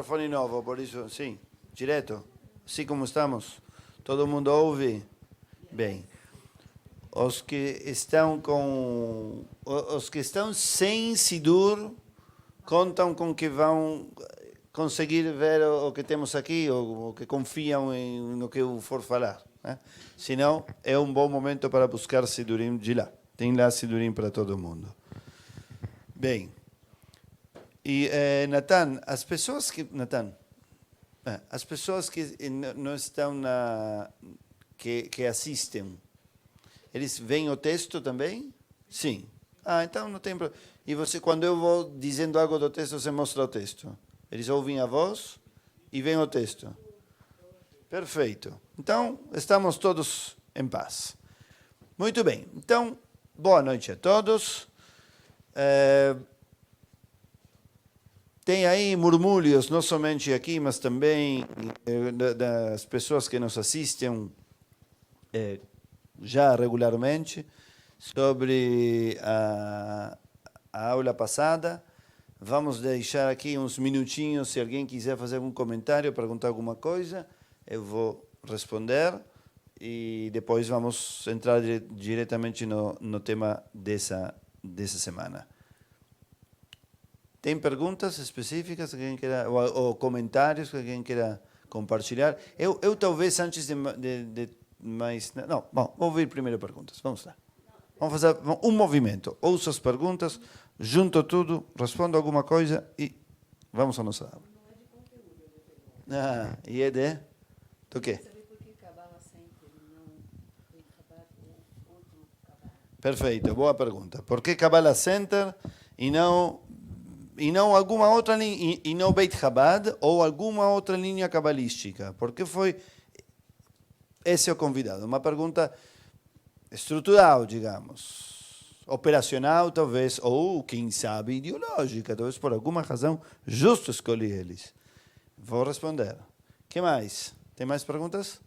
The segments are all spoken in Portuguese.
microfone novo, por isso, sim, direto. Assim como estamos. Todo mundo ouve? Bem. Os que estão sem Sidur contam com que vão conseguir ver o que temos aqui, ou que confiam no que eu for falar. Né? Senão, é um bom momento para buscar Sidurim de lá. Tem lá Sidurim para todo mundo. Bem. E, Natan, as pessoas que não estão que assistem, eles veem o texto também? Sim. Então não tem problema. E você, quando eu vou dizendo algo do texto, você mostra o texto? Eles ouvem a voz e veem o texto? Perfeito. Então, estamos todos em paz. Muito bem. Então, boa noite a todos. Tem aí murmúrios, não somente aqui, mas também das pessoas que nos assistem já regularmente, sobre a aula passada. Vamos deixar aqui uns minutinhos, se alguém quiser fazer algum comentário, perguntar alguma coisa, eu vou responder e depois vamos entrar diretamente no tema dessa semana. Tem perguntas específicas que alguém queira, ou comentários que alguém queira compartilhar? Eu talvez antes de mais... Não, bom, vou ouvir primeiro perguntas. Vamos lá. Vamos fazer um movimento. Ouço as perguntas, junto tudo, respondo alguma coisa e vamos à nossa aula. E é do quê? Perfeito, boa pergunta. Por que Kabbalah Center e não alguma outra linha, e não Beit Chabad ou alguma outra linha cabalística? Porque foi esse o convidado. Uma pergunta estrutural, digamos, operacional talvez, ou quem sabe ideológica, talvez por alguma razão justo escolhi eles. Vou responder. O que mais? Tem mais perguntas?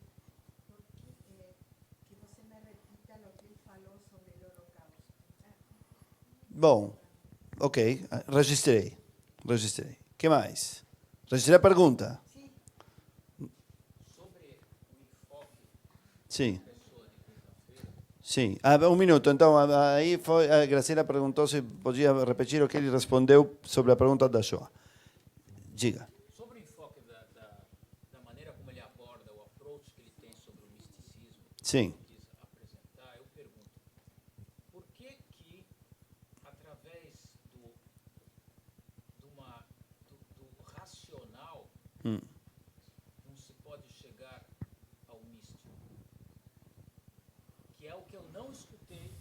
Que você me repita o que ele falou sobre o Holocausto. Bom. Ok, registrei. O que mais? Registrei a pergunta. Sim. Sobre o enfoque Sim. da pessoa de quinta-feira. Sim. Um minuto. Então, aí foi, a Graciela perguntou se podia repetir o que ele respondeu sobre a pergunta da Shoah. Diga. Sobre o enfoque da maneira como ele aborda, o approach que ele tem sobre o misticismo, Sim. que ele quis apresentar, eu pergunto, por que através do racional, não se pode chegar ao místico? Que é o que eu não escutei.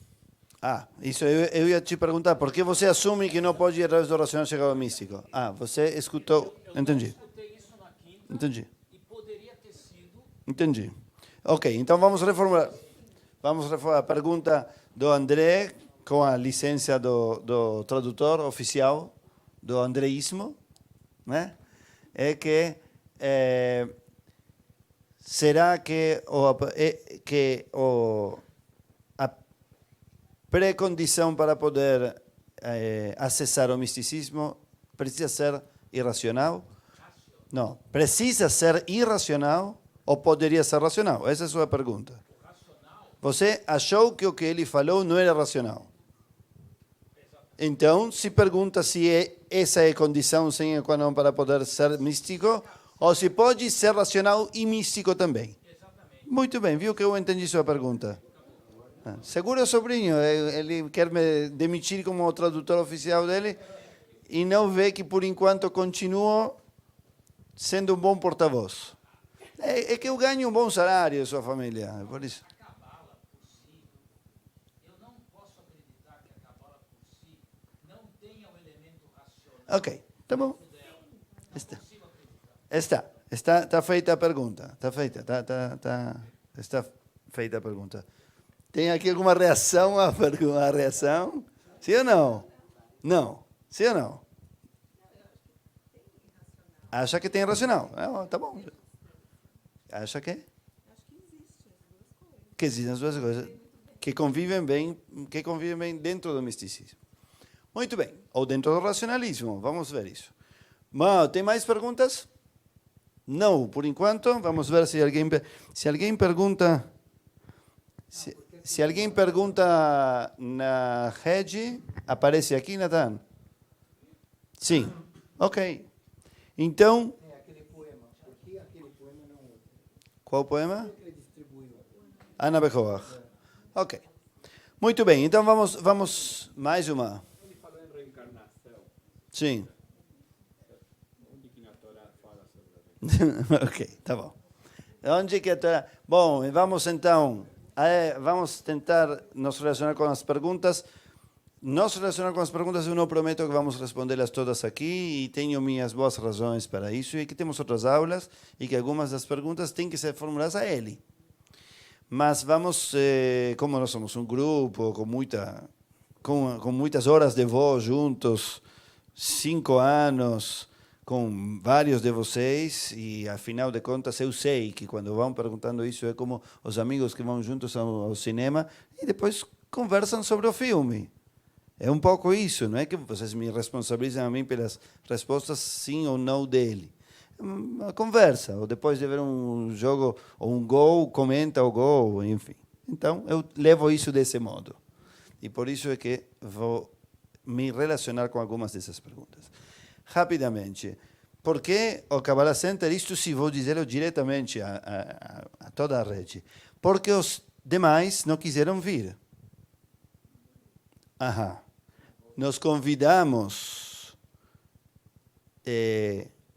Isso eu ia te perguntar. Por que você assume que não pode ir através do racional chegar ao místico? Você escutou. Eu Entendi. não escutei isso na quinta. Entendi. E poderia ter sido. Entendi. Ok, então vamos reformular. Vamos reformular a pergunta do André, com a licença do tradutor oficial do andreísmo, né? É que será que a pré-condição para poder acessar o misticismo precisa ser irracional? Não, precisa ser irracional ou poderia ser racional? Essa é a sua pergunta. Você achou que o que ele falou não era racional. Então, se pergunta se essa é a condição sine qua non para poder ser místico, ou se pode ser racional e místico também. Muito bem, viu que eu entendi sua pergunta. Seguro, sobrinho, ele quer me demitir como tradutor oficial dele e não vê que, por enquanto, continuo sendo um bom porta-voz. É que eu ganho um bom salário de sua família, é por isso. Ok, tá bom. Está feita a pergunta. Está feita a pergunta. Tem aqui alguma reação à reação? Sim ou não? Não. Sim ou não? Acha que tem racional? Tá bom. Acha que? Acho que existe as duas coisas. Que existem as duas coisas que convivem bem dentro do misticismo. Muito bem. Ou dentro do racionalismo. Vamos ver isso. Bom, tem mais perguntas? Não, por enquanto. Vamos ver se alguém pergunta. Se alguém pergunta na rede, aparece aqui, Nathan? Sim. Ok. Então. É aquele poema. Por que aquele poema não usa? Qual poema? Ele distribuiu. Ana Bejoar. Ok. Muito bem, então vamos mais uma. Ele falou em reencarnação. Sim. Onde que na Torá fala sobre a Ok, tá bom. Onde que está? Bom, vamos então, vamos tentar nos relacionar com as perguntas. Nos relacionar com as perguntas, eu não prometo que vamos respondê-las todas aqui e tenho minhas boas razões para isso e que temos outras aulas e que algumas das perguntas têm que ser formuladas a ele. Mas vamos, como nós somos um grupo com muitas horas de voo juntos, 5 anos, com vários de vocês, e afinal de contas eu sei que quando vão perguntando isso é como os amigos que vão juntos ao cinema e depois conversam sobre o filme. É um pouco isso, não é que vocês me responsabilizam a mim pelas respostas sim ou não dele. Uma conversa, ou depois de ver um jogo ou um gol, comenta o gol, enfim. Então, eu levo isso desse modo. E por isso é que vou me relacionar com algumas dessas perguntas. Rapidamente, por que o Kabbalah Center, isto sim vou dizer diretamente a toda a rede, porque os demais não quiseram vir. Nos convidamos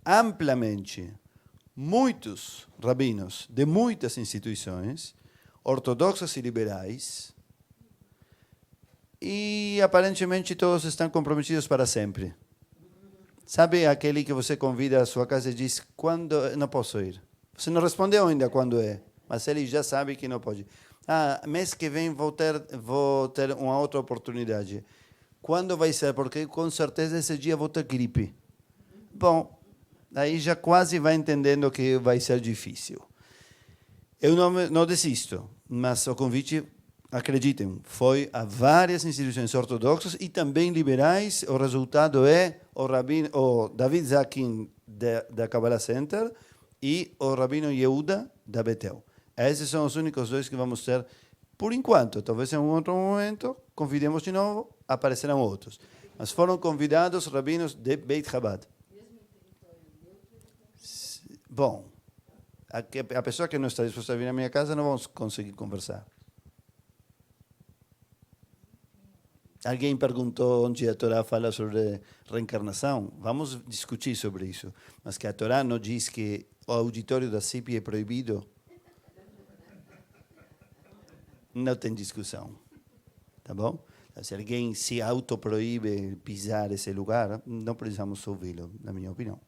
amplamente muitos rabinos de muitas instituições, ortodoxas e liberais, e aparentemente todos estão comprometidos para sempre. Sabe aquele que você convida à sua casa e diz, quando não posso ir? Você não respondeu ainda quando é, mas ele já sabe que não pode. Mês que vem vou ter uma outra oportunidade. Quando vai ser? Porque com certeza esse dia vou ter gripe. Bom, aí já quase vai entendendo que vai ser difícil. Eu não desisto, mas o convite, acreditem, foi a várias instituições ortodoxas e também liberais. O resultado é o David Zakin da Kabbalah Center e o Rabino Yehuda da Betel. Esses são os únicos dois que vamos ter por enquanto. Talvez em um outro momento convidemos de novo, aparecerão outros. Mas foram convidados rabinos de Beit Chabad. Bom, a pessoa que não está disposta a vir à minha casa não vamos conseguir conversar. Alguém perguntou onde a Torá fala sobre reencarnação. Vamos discutir sobre isso. Mas que a Torá não diz que o auditório da CIP é proibido. Não tem discussão. Tá bom? Se alguém se autoproíbe pisar esse lugar, não precisamos ouvi-lo, na minha opinião.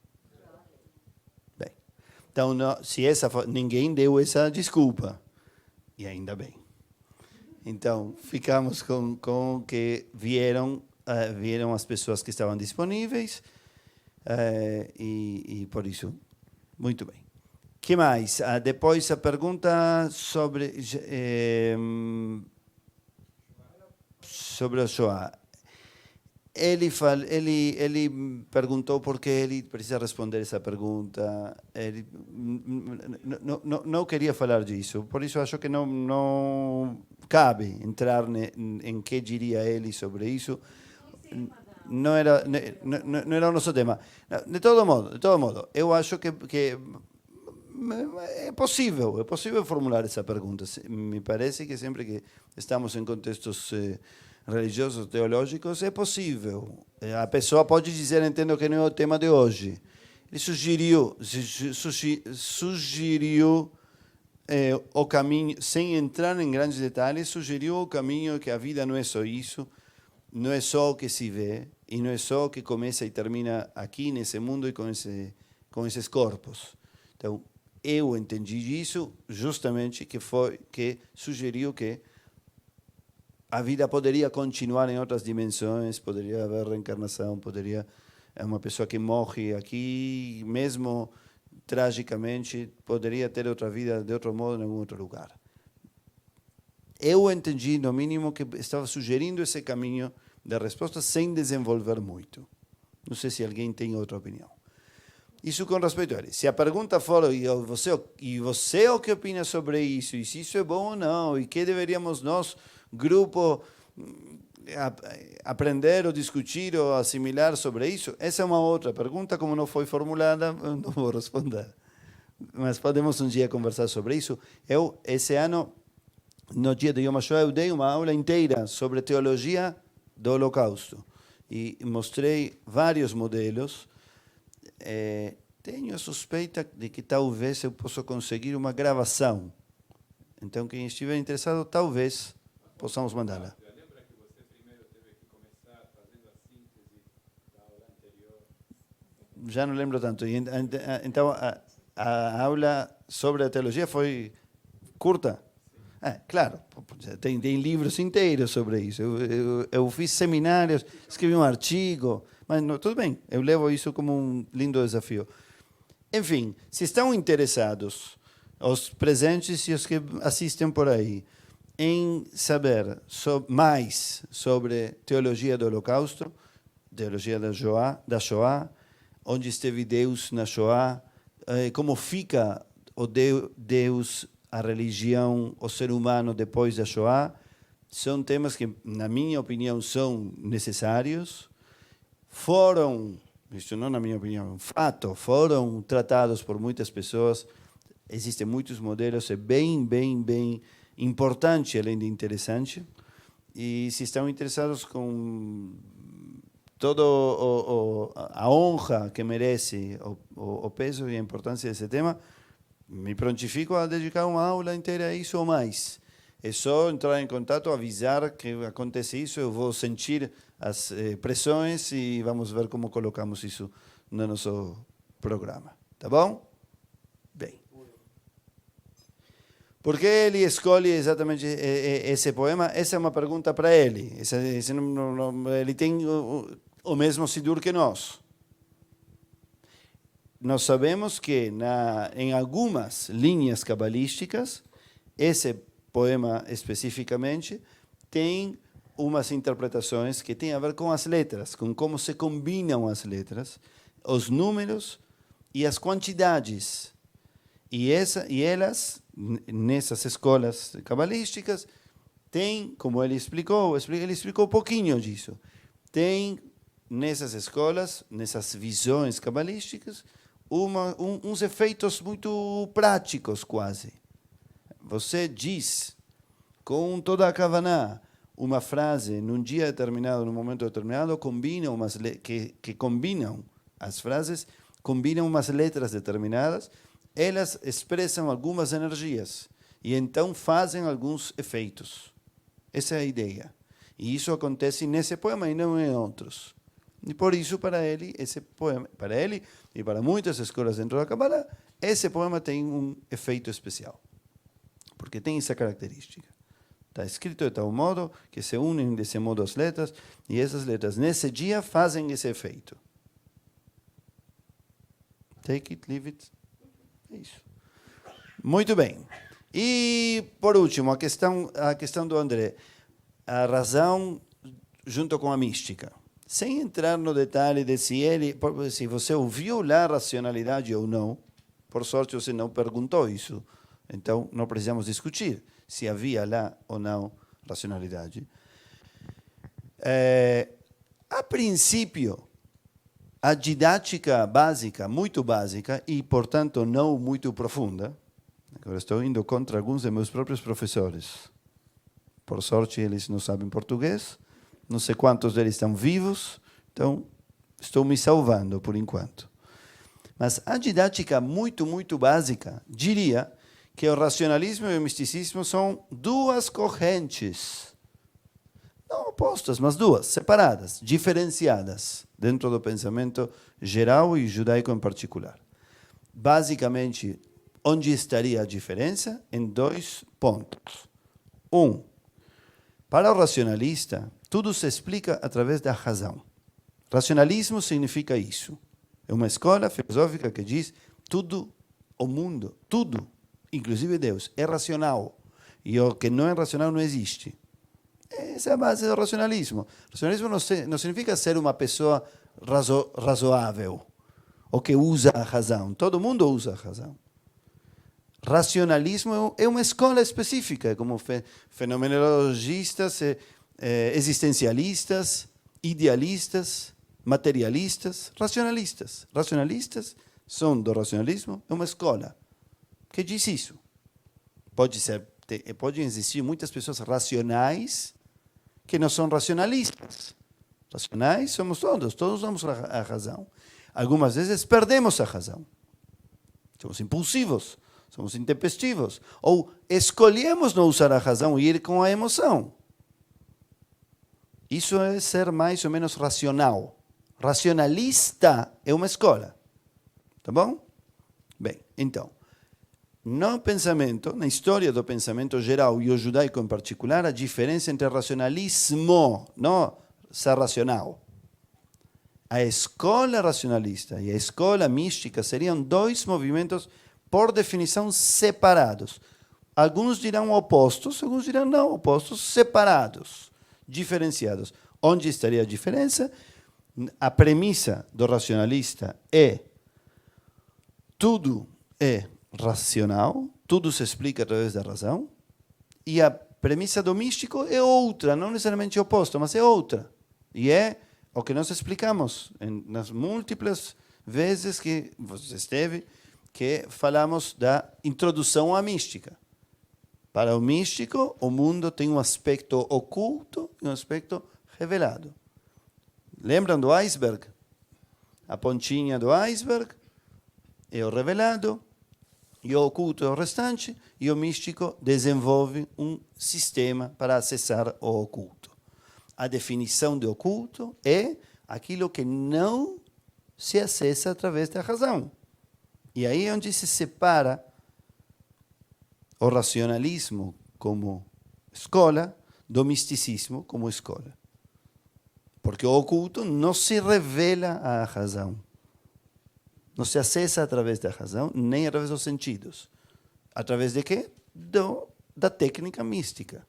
Bem, então, se ninguém deu essa desculpa, e ainda bem. Então, ficamos com que vieram as pessoas que estavam disponíveis, e por isso, muito bem. O que mais? Depois a pergunta sobre a Shoah. Ele perguntou por que ele precisa responder essa pergunta. Ele não queria falar disso, por isso acho que não cabe entrar em que diria ele sobre isso. Não era o nosso tema. De todo modo, eu acho que é possível formular essa pergunta. Me parece que sempre que estamos em contextos religiosos, teológicos, é possível. A pessoa pode dizer, entendo que não é o tema de hoje. Ele sugeriu o caminho, sem entrar em grandes detalhes, sugeriu o caminho que a vida não é só isso, não é só o que se vê, e não é só o que começa e termina aqui nesse mundo e com esses corpos. Então, eu entendi isso justamente que sugeriu que a vida poderia continuar em outras dimensões, poderia haver reencarnação, é uma pessoa que morre aqui, mesmo tragicamente, poderia ter outra vida de outro modo em algum outro lugar. Eu entendi, no mínimo, que estava sugerindo esse caminho de resposta sem desenvolver muito. Não sei se alguém tem outra opinião. Isso com respeito a ele. Se a pergunta for, você o que opina sobre isso? E se isso é bom ou não? E que deveríamos nós, grupo, aprender ou discutir ou assimilar sobre isso? Essa é uma outra pergunta, como não foi formulada, eu não vou responder. Mas podemos um dia conversar sobre isso. Esse ano, no dia de Yom HaShoah, eu dei uma aula inteira sobre teologia do Holocausto. E mostrei vários modelos. Tenho a suspeita de que talvez eu possa conseguir uma gravação. Então, quem estiver interessado, talvez possamos mandá-la. Lembra que você primeiro teve que começar fazendo a síntese da aula anterior? Já não lembro tanto. Então, a aula sobre a teologia foi curta? Claro, tem livros inteiros sobre isso. Eu fiz seminários, escrevi um artigo, mas não, tudo bem, eu levo isso como um lindo desafio. Enfim, se estão interessados, os presentes e os que assistem por aí, em saber mais sobre teologia do Holocausto, teologia da Shoah, onde esteve Deus na Shoah, como fica o Deus, a religião, o ser humano depois da Shoah, são temas que, na minha opinião, são necessários. Foram, isso não na minha opinião, é um fato, foram tratados por muitas pessoas. Existem muitos modelos, é bem importante, além de interessante. E se estão interessados com toda a honra que merece, o peso e a importância desse tema, me prontifico a dedicar uma aula inteira a isso ou mais. É só entrar em contato, avisar que acontece isso, eu vou sentir as pressões e vamos ver como colocamos isso no nosso programa. Tá bom? Bem. Por que ele escolhe exatamente esse poema? Essa é uma pergunta para ele. Ele tem o mesmo Sidur que nós. Nós sabemos que em algumas linhas cabalísticas, esse poema especificamente tem umas interpretações que têm a ver com as letras, com como se combinam as letras, os números e as quantidades. E elas, nessas escolas cabalísticas, têm, como ele explicou um pouquinho disso, tem nessas escolas, nessas visões cabalísticas, uns efeitos muito práticos quase. Você diz, com toda a kavaná, uma frase num dia determinado, num momento determinado, que combinam as frases, combinam umas letras determinadas, elas expressam algumas energias e então fazem alguns efeitos. Essa é a ideia. E isso acontece nesse poema e não em outros. E por isso, para ele, esse poema, para ele e para muitas escolas dentro da Kabbalah, esse poema tem um efeito especial. Porque tem essa característica. Está escrito de tal modo que se unem desse modo as letras, e essas letras, nesse dia, fazem esse efeito. Take it, leave it. É isso. Muito bem. E, por último, a questão do André. A razão junto com a mística. Sem entrar no detalhe de se você ouviu lá a racionalidade ou não, por sorte você não perguntou isso, então não precisamos discutir se havia lá ou não racionalidade. A princípio, a didática básica, muito básica e, portanto, não muito profunda, agora estou indo contra alguns de meus próprios professores. Por sorte, eles não sabem português, não sei quantos deles estão vivos, então estou me salvando por enquanto. Mas a didática muito básica diria que o racionalismo e o misticismo são duas correntes, não opostas, mas duas, separadas, diferenciadas, dentro do pensamento geral e judaico em particular. Basicamente, onde estaria a diferença? Em 2 pontos. Para o racionalista, tudo se explica através da razão. Racionalismo significa isso. É uma escola filosófica que diz tudo, o mundo, tudo, inclusive Deus, é racional. E o que não é racional não existe. Essa é a base do racionalismo. Racionalismo não significa ser uma pessoa razoável, ou que usa a razão. Todo mundo usa a razão. Racionalismo é uma escola específica, como fenomenologistas, existencialistas, idealistas, materialistas, racionalistas. Racionalistas são do racionalismo, é uma escola que diz isso. Pode existir muitas pessoas racionais que não são racionalistas. Racionais somos todos usamos a razão. Algumas vezes perdemos a razão. Somos impulsivos, somos intempestivos. Ou escolhemos não usar a razão e ir com a emoção. Isso é ser mais ou menos racional. Racionalista é uma escola. Tá bom? Bem, então, no pensamento, na história do pensamento geral e o judaico em particular, a diferença entre racionalismo, não ser racional. A escola racionalista e a escola mística seriam dois movimentos, por definição, separados. Alguns dirão opostos, alguns dirão não opostos, separados, diferenciados. Onde estaria a diferença? A premissa do racionalista é tudo é racional, tudo se explica através da razão, e a premissa do místico é outra, não necessariamente oposta, mas é outra. E é o que nós explicamos nas múltiplas vezes que você esteve, que falamos da introdução à mística. Para o místico, o mundo tem um aspecto oculto e um aspecto revelado. Lembram do iceberg? A pontinha do iceberg é o revelado, e o oculto é o restante, e o místico desenvolve um sistema para acessar o oculto. A definição de oculto é aquilo que não se acessa através da razão. E aí é onde se separa o racionalismo como escola do misticismo como escola. Porque o oculto não se revela à razão. Não se acessa através da razão, nem através dos sentidos. Através de quê? Da técnica mística.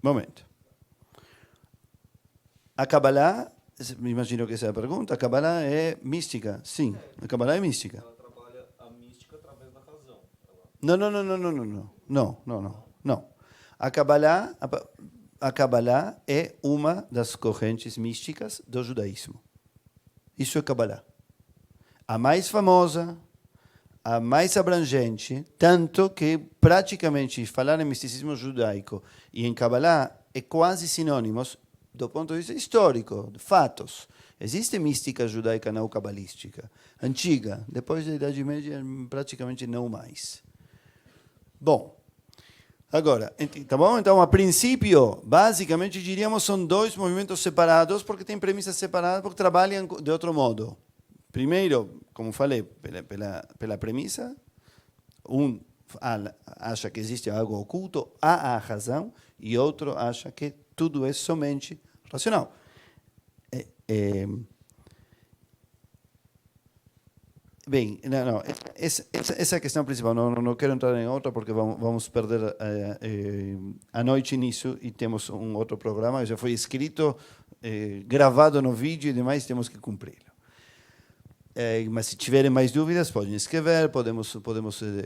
Momento. A Kabbalah, imagino que essa é a pergunta, a Kabbalah é mística? Sim, a Kabbalah é mística. Ela trabalha a mística através da razão. Não. A Kabbalah é uma das correntes místicas do judaísmo. Isso é Kabbalah. A mais famosa, a mais abrangente, tanto que praticamente falar em misticismo judaico e em Kabbalah é quase sinônimos do ponto de vista histórico, de fatos. Existe mística judaica não cabalística, antiga, depois da Idade Média praticamente não mais. Bom, agora, tá bom? Então, a princípio, basicamente, diríamos, são dois movimentos separados, porque têm premissas separadas, porque trabalham de outro modo. Primeiro, como falei, pela premissa, um acha que existe algo oculto, há a razão, e outro acha que tudo é somente racional. Bem, não, essa é a questão principal. Não quero entrar em outra porque vamos perder a noite nisso e temos um outro programa. Já foi escrito, gravado no vídeo e demais, temos que cumpri-lo. Mas se tiverem mais dúvidas, podem escrever, podemos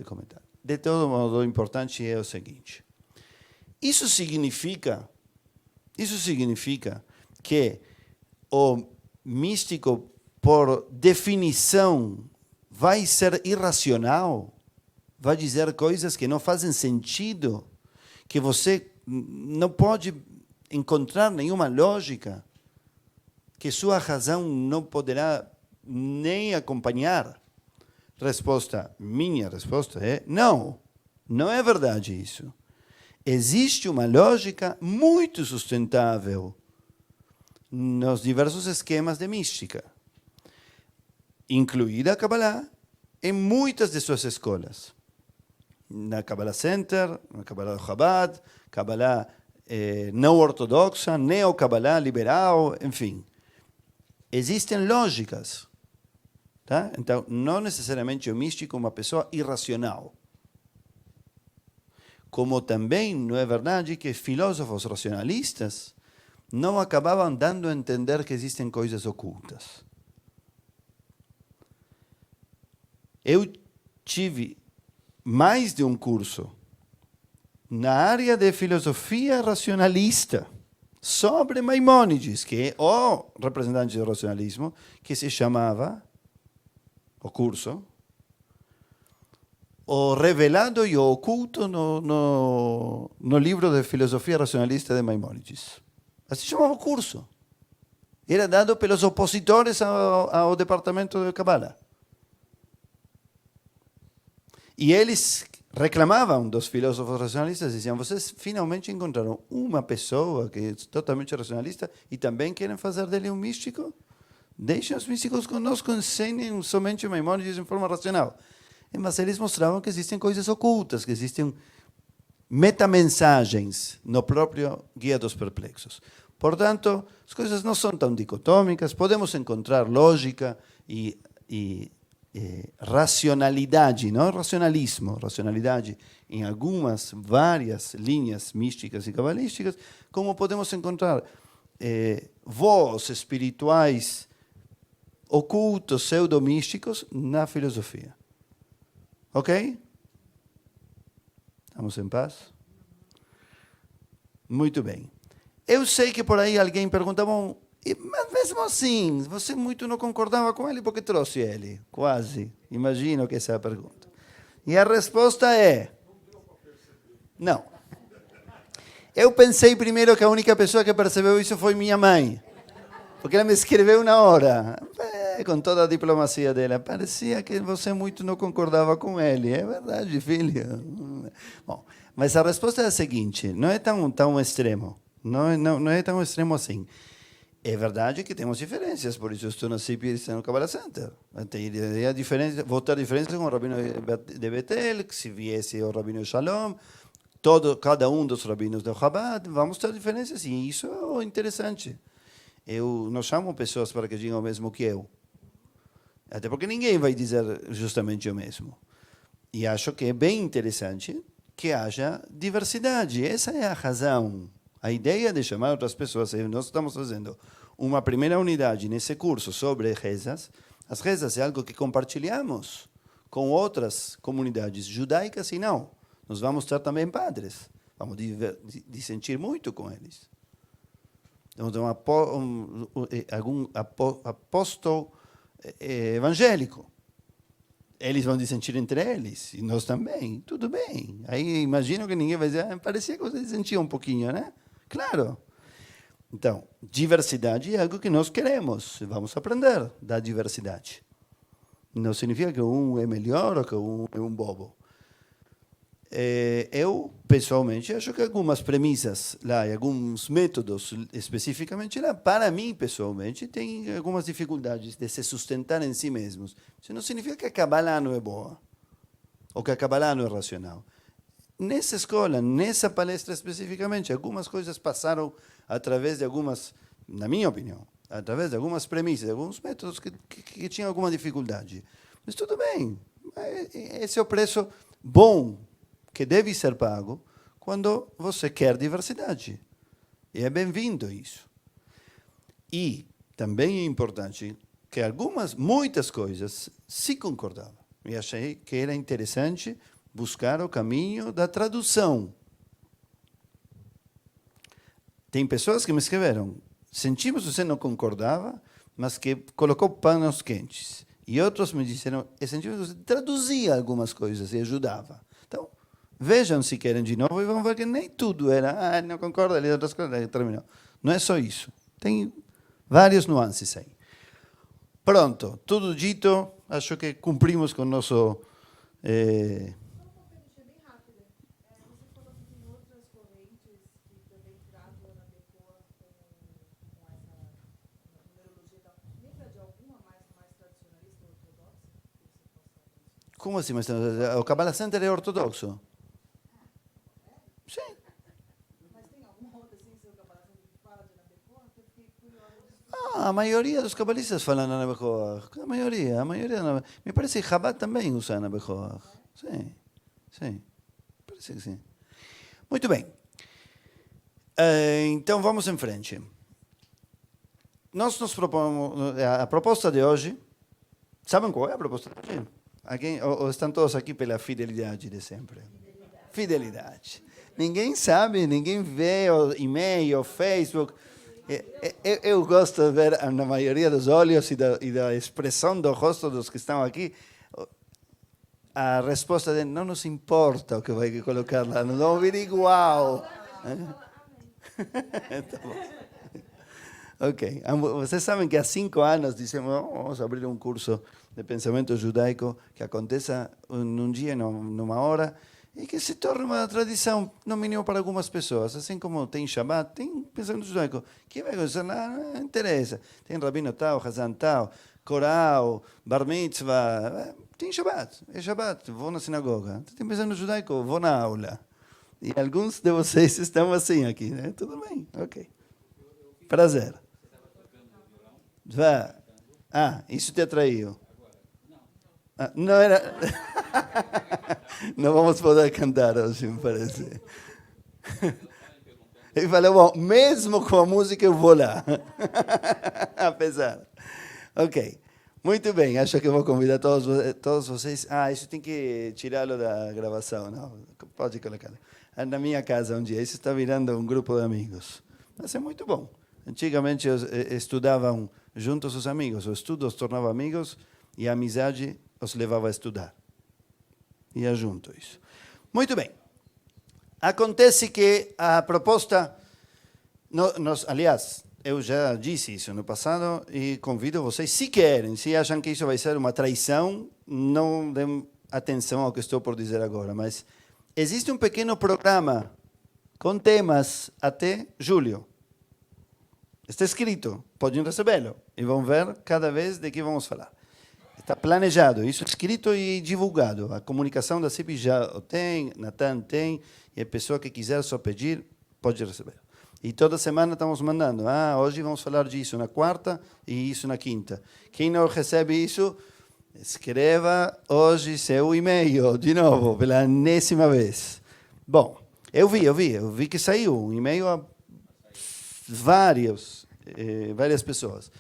comentar. De todo modo, o importante é o seguinte. Isso significa que o místico, por definição, vai ser irracional, vai dizer coisas que não fazem sentido, que você não pode encontrar nenhuma lógica, que sua razão não poderá nem acompanhar. Minha resposta é não é verdade isso. Existe uma lógica muito sustentável nos diversos esquemas de mística, incluída a Kabbalah, em muitas de suas escolas. Na Kabbalah Center, na Kabbalah do Chabad, Kabbalah não ortodoxa, neo-Kabbalah liberal, enfim. Existem lógicas. Tá? Então, não necessariamente o místico é uma pessoa irracional. Como também não é verdade que filósofos racionalistas não acabavam dando a entender que existem coisas ocultas. Eu tive mais de um curso na área de filosofia racionalista sobre Maimônides, que é o representante do racionalismo, que se chamava, o curso, o revelado e o oculto no livro de filosofia racionalista de Maimônides. Assim chamava o curso. Era dado pelos opositores ao departamento de Kabbalah. E eles reclamavam dos filósofos racionalistas, diziam, vocês finalmente encontraram uma pessoa que é totalmente racionalista e também querem fazer dele um místico? Deixem os místicos conosco, ensinem somente Maimônides em forma racional. Mas eles mostravam que existem coisas ocultas, que existem metamensagens no próprio Guia dos Perplexos. Portanto, as coisas não são tão dicotômicas, podemos encontrar lógica e racionalidade, não racionalismo, racionalidade em algumas, várias linhas místicas e cabalísticas, como podemos encontrar voos espirituais ocultos, pseudomísticos na filosofia. Ok? Estamos em paz? Muito bem. Eu sei que por aí alguém pergunta, bom, mas mesmo assim, você muito não concordava com ele, por que trouxe ele? Quase. Imagino que essa é a pergunta. E a resposta é... Não. Eu pensei primeiro que a única pessoa que percebeu isso foi minha mãe. Porque ela me escreveu na hora. Com toda a diplomacia dela. Parecia que você muito não concordava com ele. É verdade, filho. Bom, mas a resposta é a seguinte. Não é tão extremo. Não é tão extremo assim. É verdade que temos diferenças, por isso eu estou na CIP e estou no Kabbalah Center. Tem a diferença, vou ter diferença com o Rabino de Betel, que se viesse o Rabino Shalom, cada um dos rabinos do Chabad, vamos ter diferenças, e isso é interessante. Eu não chamo pessoas para que digam o mesmo que eu. Até porque ninguém vai dizer justamente o mesmo. E acho que é bem interessante que haja diversidade. Essa é a razão. A ideia de chamar outras pessoas, nós estamos fazendo uma primeira unidade nesse curso sobre rezas. As rezas é algo que compartilhamos com outras comunidades judaicas e não. Nós vamos ter também padres. Vamos dissentir muito com eles. Vamos ter algum apóstolo evangélico. Eles vão dissentir entre eles, e nós também. Tudo bem. Aí imagino que ninguém vai dizer, parecia que você dissentia um pouquinho, né? Claro. Então, diversidade é algo que nós queremos. Vamos aprender da diversidade. Não significa que um é melhor ou que um é um bobo. Eu, pessoalmente, acho que algumas premissas lá e alguns métodos especificamente lá, para mim, pessoalmente, tem algumas dificuldades de se sustentar em si mesmos. Isso não significa que a Kabbalah não é boa ou que a Kabbalah não é racional. Nessa escola, nessa palestra especificamente, algumas coisas passaram através de algumas, na minha opinião, através de algumas premissas, alguns métodos que tinham alguma dificuldade. Mas tudo bem, esse é o preço bom que deve ser pago quando você quer diversidade. E é bem-vindo isso. E também é importante que muitas coisas se concordavam. E achei que era interessante buscar o caminho da tradução. Tem pessoas que me escreveram, sentimos que você não concordava, mas que colocou panos quentes. E outros me disseram, sentimos que você traduzia algumas coisas e ajudava. Então, vejam se querem de novo e vão ver que nem tudo era, não concorda, ali outras coisas, terminou. Não é só isso. Tem várias nuances aí. Pronto, tudo dito, acho que cumprimos com o nosso... Bem rápida. Você falou que tem outras correntes que também tratam a Becoa com essa numerologia e tal. Lembra de alguma mais tradicionalista ou ortodoxa? Como assim? Mas o Kabbalah Center é ortodoxo? Sim. Mas tem alguma outra assim, seu Kabbalah que fala de Becoa? Eu fiquei curiosa disso. A maioria dos cabalistas falam Ana Bekoach. A maioria. Me parece que Chabad também usa Ana Bekoach. Sim. Parece que sim. Muito bem. Então vamos em frente. Nós nos propomos a proposta de hoje. Sabem qual é a proposta de hoje? Ou estão todos aqui pela fidelidade de sempre? Fidelidade. Ninguém sabe, ninguém vê o e-mail, o Facebook. Eu gosto de ver na maioria dos olhos e da expressão do rosto dos que estão aqui a resposta de não nos importa o que vai colocar lá, não vamos vir igual. Tá bom. Ok, vocês sabem que há 5 anos dissemos, vamos abrir um curso de pensamento judaico que aconteça num dia, numa hora, e que se torne uma tradição, no mínimo para algumas pessoas. Assim como tem Shabbat, tem pensamento judaico. Quem vai acontecer lá, não interessa. Tem Rabino tal, Hazan tal, Coral, Bar Mitzvah, tem Shabbat, é Shabbat, vou na sinagoga. Tem pensamento judaico, vou na aula. E alguns de vocês estão assim aqui, né? Tudo bem, ok. Prazer. Vá. Isso te atraiu. Não era. Não vamos poder cantar hoje, me parece. Ele falou, bom, mesmo com a música eu vou lá. Apesar. Ok. Muito bem, acho que vou convidar todos vocês. Isso tem que tirá-lo da gravação, não? Pode colocar. Na minha casa um dia, isso está virando um grupo de amigos. Mas é muito bom. Antigamente estudavam juntos os amigos, o estudo os tornava amigos e a amizade os levava a estudar. Ia junto isso. Muito bem. Acontece que a proposta, aliás, eu já disse isso no passado e convido vocês, se querem, se acham que isso vai ser uma traição, não dêem atenção ao que estou por dizer agora, mas existe um pequeno programa com temas até julho. Está escrito, podem recebê-lo e vão ver cada vez de que vamos falar. Está planejado, isso é escrito e divulgado. A comunicação da CIP já o tem, Natan tem, e a pessoa que quiser só pedir, pode receber. E toda semana estamos mandando, hoje vamos falar disso na quarta e isso na quinta. Quem não recebe isso, escreva hoje seu e-mail, de novo, pela enésima vez. Bom, eu vi que saiu um e-mail a várias pessoas.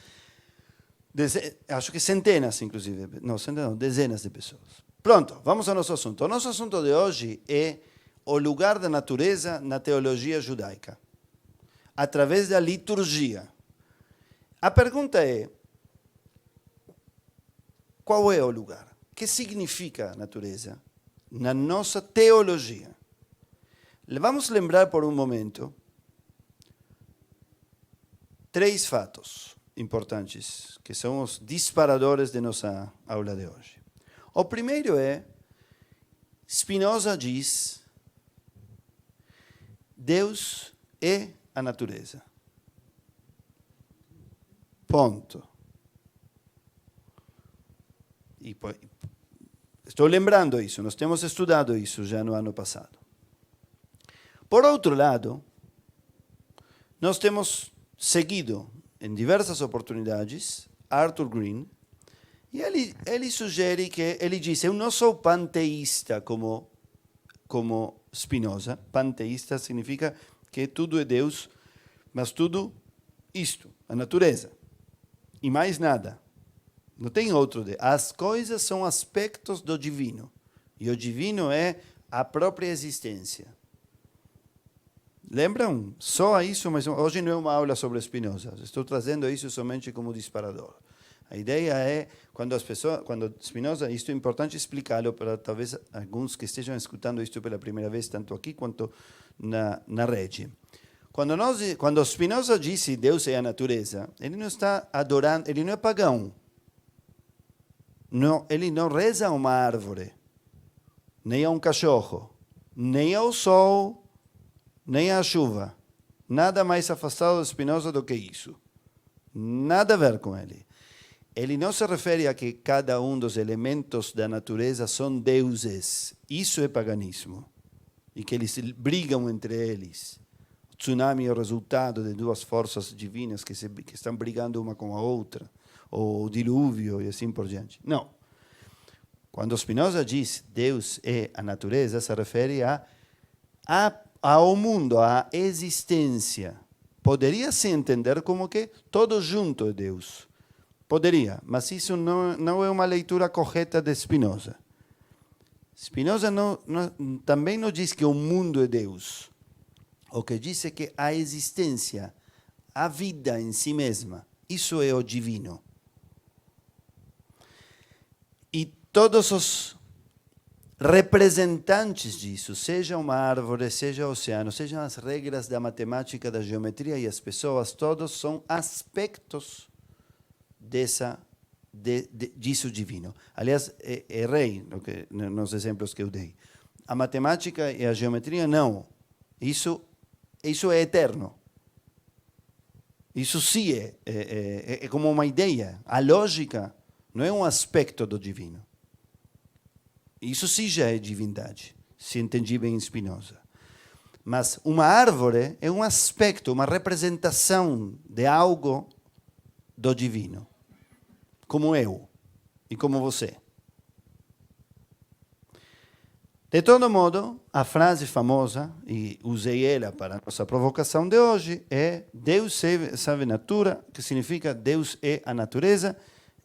Acho que centenas, inclusive. Não, centenas, não, dezenas de pessoas. Pronto, vamos ao nosso assunto. O nosso assunto de hoje é o lugar da natureza na teologia judaica, através da liturgia. A pergunta é, qual é o lugar? O que significa a natureza na nossa teologia? Vamos lembrar por um momento 3 fatos importantes, que são os disparadores de nossa aula de hoje. O primeiro é, Spinoza diz, Deus é a natureza. Ponto. Estou lembrando isso, nós temos estudado isso já no ano passado. Por outro lado, nós temos seguido em diversas oportunidades Arthur Green, e ele sugere que, ele diz, eu não sou panteísta como Spinoza. Panteísta significa que tudo é Deus, mas tudo isto, a natureza, e mais nada. Não tem outro. As coisas são aspectos do divino, e o divino é a própria existência. Lembram? Só isso, mas hoje não é uma aula sobre Spinoza. Estou trazendo isso somente como disparador. A ideia é, quando Spinoza, isto é importante explicá-lo para talvez alguns que estejam escutando isto pela primeira vez, tanto aqui quanto na rede. Quando Spinoza disse Deus é a natureza, ele não está adorando, ele não é pagão. Não, ele não reza a uma árvore, nem a um cachorro, nem ao sol, nem à chuva. Nada mais afastado de Spinoza do que isso. Nada a ver com ele. Ele não se refere a que cada um dos elementos da natureza são deuses. Isso é paganismo. E que eles brigam entre eles. O tsunami é o resultado de 2 forças divinas que estão brigando uma com a outra. Ou o dilúvio e assim por diante. Não. Quando Spinoza diz Deus é a natureza, se refere ao mundo, à existência. Poderia se entender como que todo junto é Deus. Poderia, mas isso não é uma leitura correta de Spinoza. Spinoza também não diz que o mundo é Deus. O que diz é que a existência, a vida em si mesma, isso é o divino. E todos os representantes disso, seja uma árvore, seja o oceano, sejam as regras da matemática, da geometria e as pessoas, todos são aspectos disso divino. Aliás, errei nos exemplos que eu dei. A matemática e a geometria, não. Isso é eterno. Isso sim é como uma ideia. A lógica não é um aspecto do divino. Isso sim já é divindade, se entendi bem em Spinoza. Mas uma árvore é um aspecto, uma representação de algo do divino. Como eu e como você. De todo modo, a frase famosa, e usei ela para a nossa provocação de hoje, é Deus sabe natura, que significa Deus é a natureza,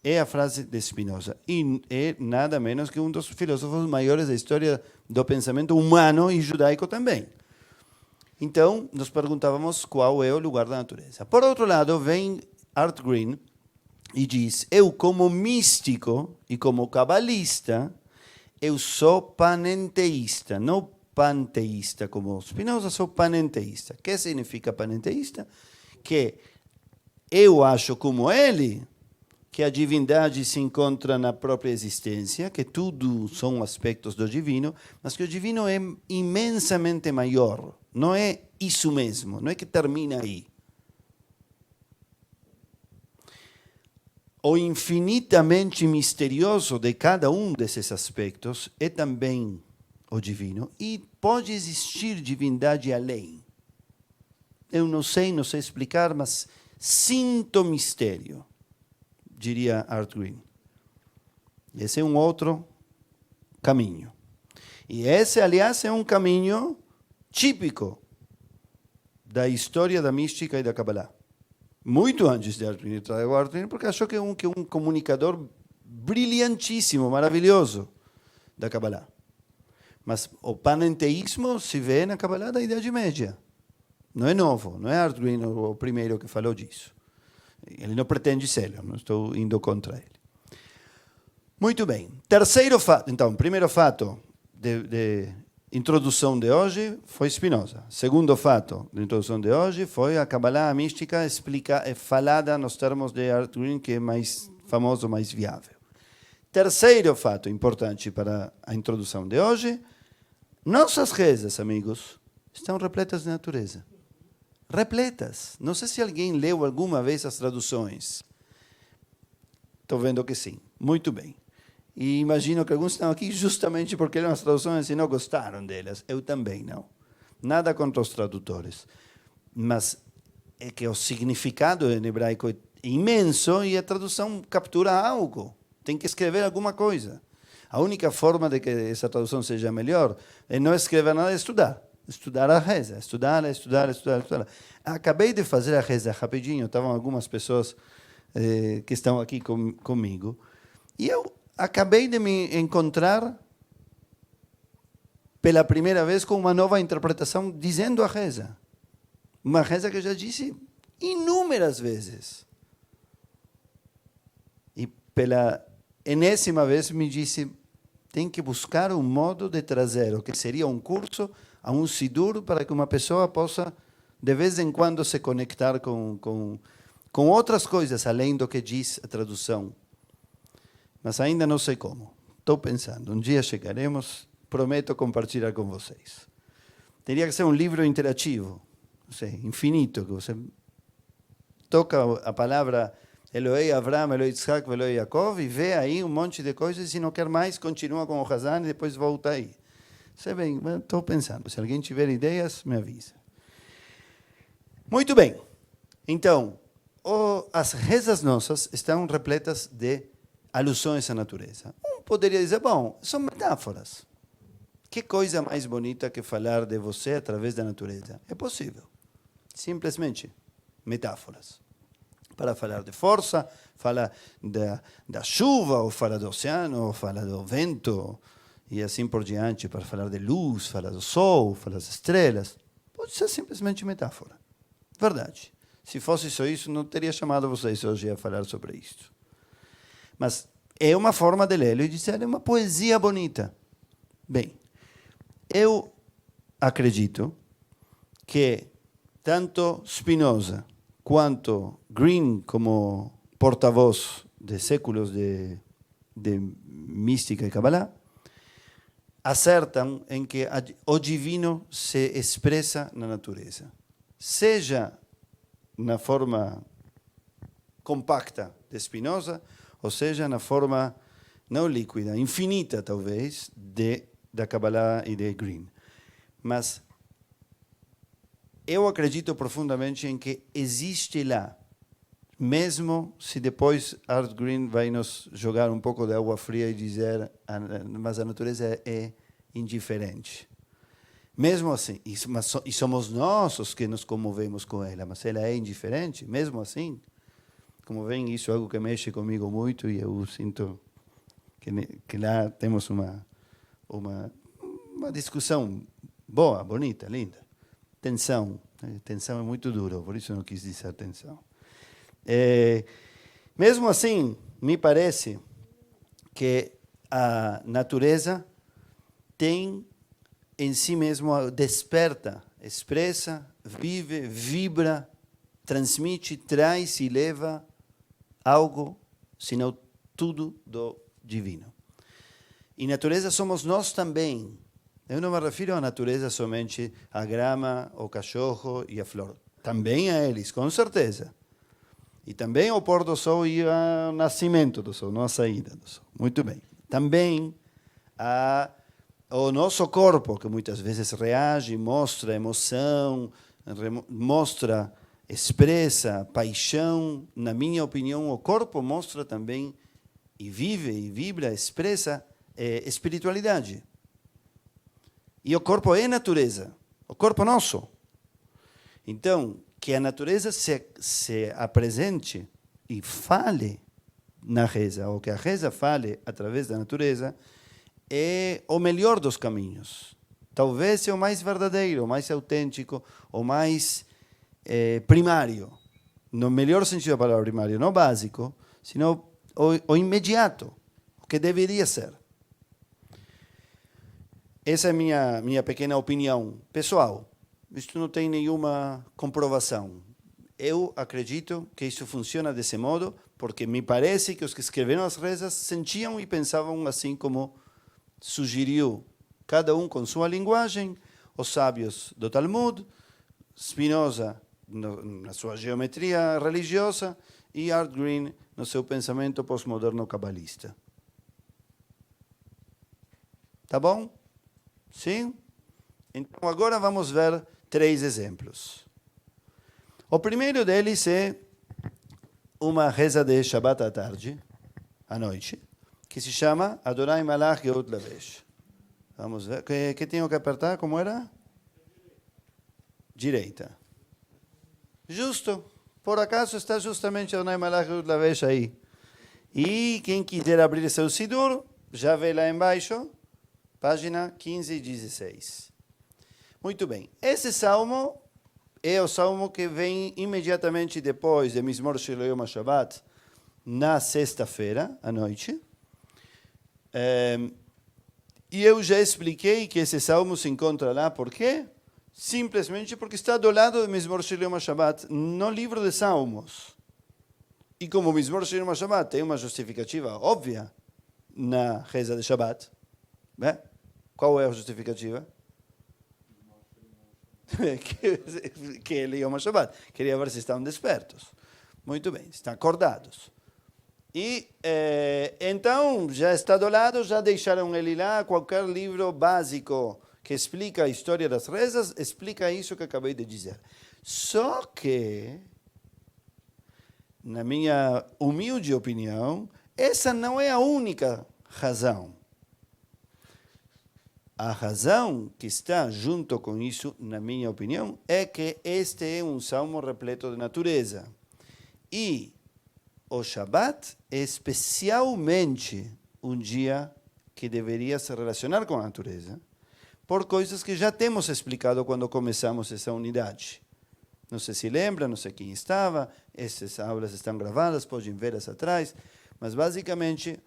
é a frase de Spinoza. E é nada menos que um dos filósofos maiores da história do pensamento humano e judaico também. Então, nos perguntávamos qual é o lugar da natureza. Por outro lado, vem Art Green e diz, eu como místico e como cabalista, eu sou panenteísta, não panteísta como Spinoza, sou panenteísta. O que significa panenteísta? Que eu acho como ele, que a divindade se encontra na própria existência, que tudo são aspectos do divino, mas que o divino é imensamente maior. Não é isso mesmo, não é que termina aí. O infinitamente misterioso de cada um desses aspectos é também o divino e pode existir divindade além. Eu não sei explicar, mas sinto mistério, diria Art Green. Esse é um outro caminho. E esse, aliás, é um caminho típico da história da mística e da Kabbalah. Muito antes de Art Green, trago Art Green porque achou que é um comunicador brilhantíssimo, maravilhoso da Kabbalah. Mas o panenteísmo se vê na Kabbalah da Idade Média. Não é novo, não é Art Green o primeiro que falou disso. Ele não pretende ser, não estou indo contra ele. Muito bem. Terceiro fato, então, primeiro fato de introdução de hoje foi Spinoza. Segundo fato de introdução de hoje foi a Kabbalah, a mística, falada nos termos de Art Green, que é mais famoso, mais viável. Terceiro fato importante para a introdução de hoje, nossas rezas, amigos, estão repletas de natureza. Repletas. Não sei se alguém leu alguma vez as traduções. Estou vendo que sim. Muito bem. E imagino que alguns estão aqui justamente porque eram as traduções e não gostaram delas. Eu também não. Nada contra os tradutores. Mas é que o significado em hebraico é imenso e a tradução captura algo. Tem que escrever alguma coisa. A única forma de que essa tradução seja melhor é não escrever nada, é estudar. Estudar a reza. Estudar. Acabei de fazer a reza rapidinho. Estavam algumas pessoas que estão aqui comigo. E eu acabei de me encontrar pela primeira vez com uma nova interpretação dizendo a reza. Uma reza que eu já disse inúmeras vezes. E pela enésima vez me disse, tem que buscar um modo de trazer o que seria um curso a um sidur para que uma pessoa possa, de vez em quando, se conectar com outras coisas, além do que diz a tradução. Mas ainda não sei como. Estou pensando, um dia chegaremos, prometo compartilhar com vocês. Teria que ser um livro interativo, não sei, infinito, que você toca a palavra Elohei Avraham, Elohei Yitzhak, Elohei Yaakov e vê aí um monte de coisas e se não quer mais, continua com o Hazan e depois volta aí. Sei bem, estou pensando, se alguém tiver ideias, me avisa. Muito bem. Então, as rezas nossas estão repletas de alusões à natureza. Um poderia dizer, bom, são metáforas. Que coisa mais bonita que falar de você através da natureza? É possível. Simplesmente metáforas. Para falar de força, fala da chuva, ou fala do oceano, ou fala do vento, e assim por diante. Para falar de luz, fala do sol, fala das estrelas. Pode ser simplesmente metáfora. Verdade. Se fosse só isso, não teria chamado vocês hoje a falar sobre isso. Mas é uma forma de lê-lo e dizer, é uma poesia bonita. Bem, eu acredito que tanto Spinoza quanto Green, como porta-voz de séculos de mística e Kabbalah, acertam em que o divino se expressa na natureza. Seja na forma compacta de Spinoza, ou seja, na forma não líquida, infinita talvez, da Kabbalah e de Green. Mas eu acredito profundamente em que existe lá, mesmo se depois Art Green vai nos jogar um pouco de água fria e dizer mas a natureza é indiferente. Mesmo assim, e somos nós os que nos comovemos com ela, mas ela é indiferente, mesmo assim. Como veem, isso é algo que mexe comigo muito e eu sinto que lá temos uma discussão boa, bonita, linda. Tensão. Tensão é muito duro, por isso não quis dizer tensão. Mesmo assim, me parece que a natureza tem em si mesmo, desperta, expressa, vive, vibra, transmite, traz e leva algo, senão tudo do divino. E natureza somos nós também. Eu não me refiro à natureza somente à grama, ao cachorro e à flor. Também a eles, com certeza. E também ao pôr do sol e ao nascimento do sol, não à saída do sol. Muito bem. Também ao nosso corpo, que muitas vezes reage, mostra emoção, mostra, expressa paixão. Na minha opinião, o corpo mostra também, e vive, e vibra, expressa espiritualidade. E o corpo é natureza, o corpo nosso. Então, que a natureza se apresente e fale na reza, ou que a reza fale através da natureza, é o melhor dos caminhos. Talvez é o mais verdadeiro, o mais autêntico, o mais primário. No melhor sentido da palavra primário, não básico, sino o imediato, o que deveria ser. Essa é a minha pequena opinião pessoal. Isto não tem nenhuma comprovação. Eu acredito que isso funciona desse modo, porque me parece que os que escreveram as rezas sentiam e pensavam assim como sugeriu, cada um com sua linguagem, os sábios do Talmud, Spinoza na sua geometria religiosa e Art Green no seu pensamento pós-moderno cabalista. Tá bom? Sim? Então agora vamos ver 3 exemplos. O primeiro deles é uma reza de Shabbat à tarde, à noite, que se chama Adonai Malach Geut Lavesh. Vamos ver. Que tenho que apertar? Como era? Direita. Justo. Por acaso está justamente Adonai Malach Geut Lavesh aí. E quem quiser abrir seu Sidur, já vê lá embaixo, página 15 e 16. Muito bem. Esse salmo é o salmo que vem imediatamente depois de Mizmor Shel Yom HaShabbat, na sexta-feira, à noite. E eu já expliquei que esse salmo se encontra lá, por quê? Simplesmente porque está do lado de Mizmor Shel Yom HaShabbat, no livro de Salmos. E como Mizmor Shel Yom HaShabbat tem uma justificativa óbvia na reza de Shabbat, né? Qual é a justificativa? que ele Yom HaShabbat. Queria ver se estão despertos. Muito bem, estão acordados. E então, já está do lado, já deixaram ele lá. Qualquer livro básico que explica a história das rezas, explica isso que acabei de dizer. Só que, na minha humilde opinião, essa não é a única razão. A razão que está junto com isso, na minha opinião, é que este é um salmo repleto de natureza. E o Shabat é especialmente um dia que deveria se relacionar com a natureza, por coisas que já temos explicado quando começamos essa unidade. Não sei se lembra, não sei quem estava, essas aulas estão gravadas, podem vê-las atrás, mas basicamente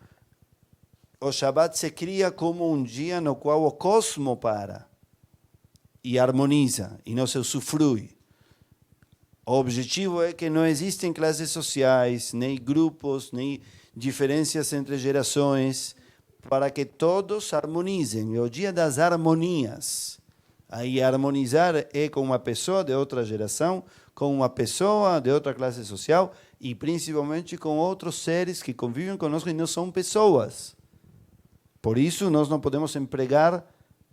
o Shabat se cria como um dia no qual o cosmo para e harmoniza, e não se usufrui. O objetivo é que não existem classes sociais, nem grupos, nem diferenças entre gerações, para que todos harmonizem. É o dia das harmonias. Aí harmonizar é com uma pessoa de outra geração, com uma pessoa de outra classe social e principalmente com outros seres que convivem conosco e não são pessoas. Por isso nós não podemos empregar,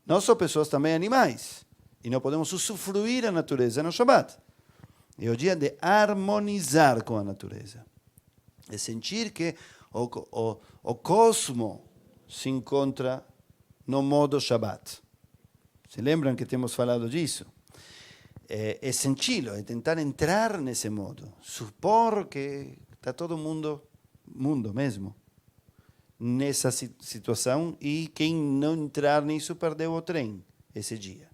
não só pessoas, também animais. E não podemos usufruir a natureza no Shabat. É o dia de harmonizar com a natureza. É sentir que o cosmo se encontra no modo Shabat. Se lembram que temos falado disso? É senti-lo, é tentar entrar nesse modo. Supor que está todo mundo mesmo, nessa situação, e quem não entrar nisso perdeu o trem esse dia.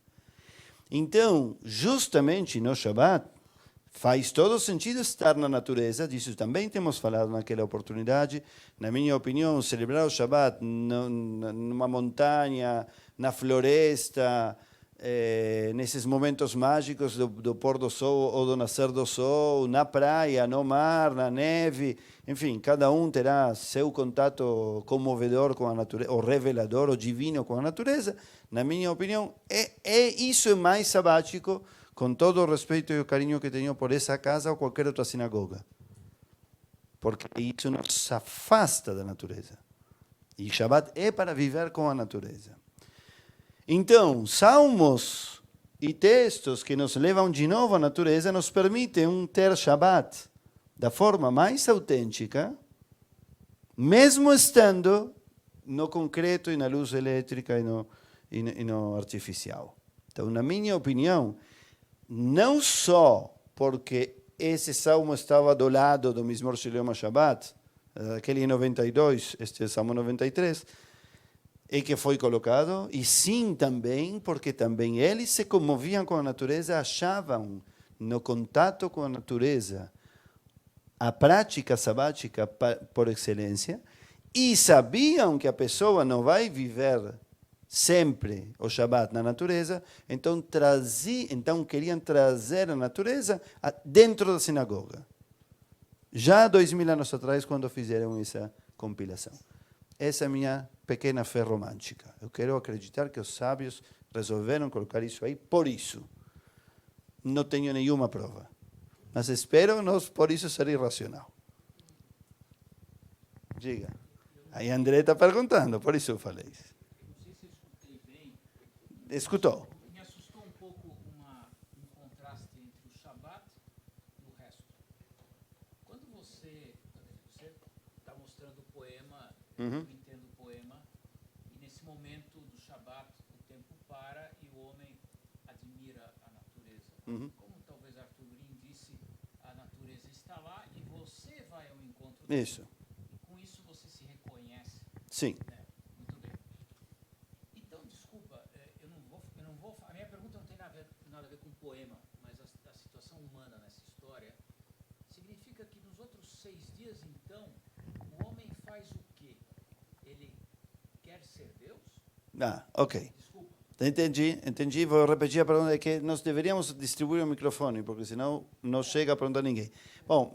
Então, justamente no Shabat, faz todo sentido estar na natureza, disso também temos falado naquela oportunidade. Na minha opinião, celebrar o Shabat numa montanha, na floresta, nesses momentos mágicos do pôr do sol ou do nascer do sol, na praia, no mar, na neve, enfim, cada um terá seu contato comovedor com a natureza, ou revelador, ou divino com a natureza. Na minha opinião, isso é mais sabático, com todo o respeito e o carinho que tenho por essa casa ou qualquer outra sinagoga. Porque isso nos afasta da natureza. E Shabbat é para viver com a natureza. Então, salmos e textos que nos levam de novo à natureza nos permitem ter Shabbat da forma mais autêntica, mesmo estando no concreto e na luz elétrica e no artificial. Então, na minha opinião, não só porque esse salmo estava do lado do Mizmor Shel Yom HaShabbat, aquele 92, este é o Salmo 93, e que foi colocado, e sim também porque também eles se comoviam com a natureza, achavam no contato com a natureza a prática sabática por excelência, e sabiam que a pessoa não vai viver sempre o Shabat na natureza, então queriam trazer a natureza dentro da sinagoga. Já 2000 anos atrás, quando fizeram essa compilação. Essa é a minha pequena fé romântica. Eu quero acreditar que os sábios resolveram colocar isso aí por isso. Não tenho nenhuma prova. Mas espero não por isso ser irracional. Diga. Aí André está perguntando, por isso eu falei isso. Escutou? Me assustou um pouco um contraste entre o Shabat e o resto. Quando você está mostrando o poema, eu entendo o poema, e nesse momento do Shabat o tempo para e o homem admira a natureza. Como talvez Arthur Green disse, a natureza está lá e você vai ao encontro dela. Isso. E com isso você se reconhece. Sim. Né? Muito bem. Então, desculpa, a minha pergunta não tem nada a ver com poema, mas a situação humana nessa história significa que nos outros 6 dias, então, o homem faz o quê? Ele quer ser Deus? Ok. Desculpa. Entendi. Vou repetir a pergunta, é que nós deveríamos distribuir o microfone, porque senão não chega a perguntar ninguém. Bom,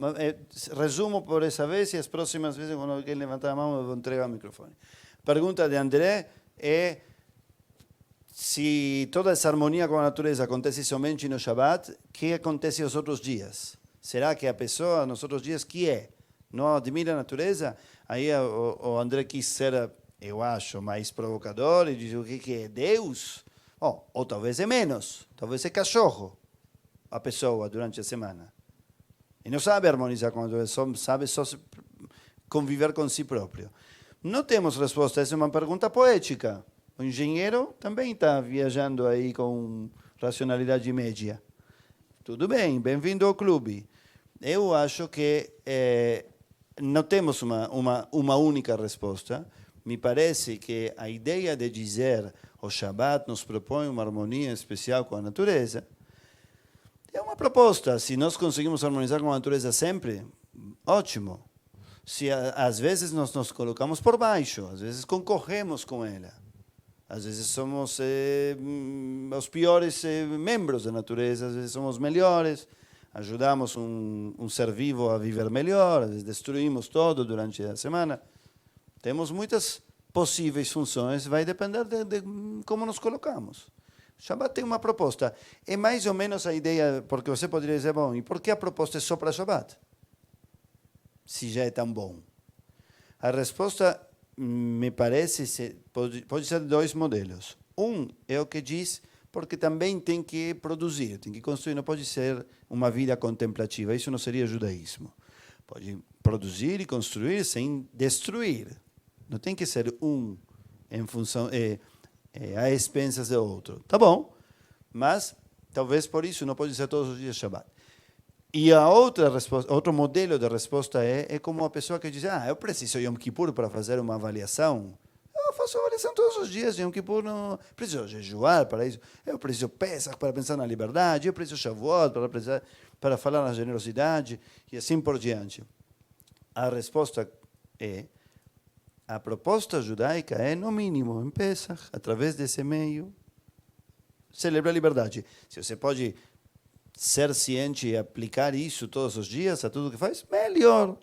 resumo por essa vez, e as próximas vezes, quando alguém levantar a mão, eu vou entregar o microfone. Pergunta de André é se toda essa harmonia com a natureza acontece somente no Shabat, o que acontece nos outros dias? Será que a pessoa nos outros dias que é? Não admira a natureza? Aí o André quis ser, eu acho, mais provocador e diz o que é Deus? Ou talvez é menos, talvez é cachorro a pessoa durante a semana. E não sabe harmonizar com a natureza, sabe só conviver com si próprio. Não temos resposta, essa é uma pergunta poética. O engenheiro também está viajando aí com racionalidade média. Tudo bem, bem-vindo ao clube. eu acho que não temos uma única resposta. Me parece que a ideia de dizer o Shabbat nos propõe uma harmonia especial com a natureza é uma proposta. Se nós conseguimos harmonizar com a natureza sempre, ótimo. Se às vezes nós nos colocamos por baixo, às vezes concorremos com ela. Às vezes somos os piores membros da natureza, às vezes somos melhores, ajudamos um ser vivo a viver melhor, às vezes destruímos todo durante a semana. Temos muitas possíveis funções, vai depender de como nos colocamos. Shabbat tem uma proposta. É mais ou menos a ideia, porque você poderia dizer, bom, e por que a proposta é só para Shabbat? Se já é tão bom. A resposta, me parece, pode ser de dois modelos. Um é o que diz, porque também tem que produzir, tem que construir, não pode ser uma vida contemplativa, isso não seria judaísmo. Pode produzir e construir sem destruir. Não tem que ser um em função a expensas do outro. Tá bom, mas talvez por isso não pode ser todos os dias Shabbat. E a outra resposta, outro modelo de resposta é como a pessoa que diz, eu preciso de Yom Kippur para fazer uma avaliação. Eu faço avaliação todos os dias de Yom Kippur, não preciso jejuar para isso. Eu preciso Pesach para pensar na liberdade, eu preciso Shavuot para falar na generosidade e assim por diante. A resposta é, a proposta judaica é, no mínimo, em Pesach, através desse meio, celebrar a liberdade. Se você pode ser ciente e aplicar isso todos os dias a tudo que faz, melhor.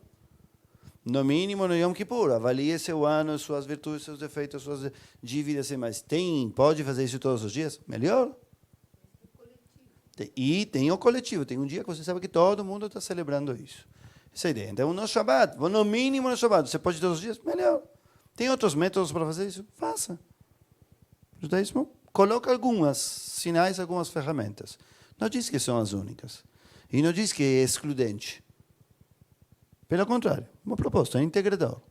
No mínimo, no Yom Kippur, avalie seu ano, suas virtudes, seus defeitos, suas dívidas e mais. Pode fazer isso todos os dias? Melhor. E tem o coletivo, tem um dia que você sabe que todo mundo está celebrando isso. Essa é a ideia. Então, no Shabbat, no mínimo no Shabbat, você pode todos os dias? Melhor. Tem outros métodos para fazer isso? Faça. O judaísmo coloca alguns sinais, algumas ferramentas. Não diz que são as únicas. E não diz que é excludente. Pelo contrário, uma proposta, é integrador.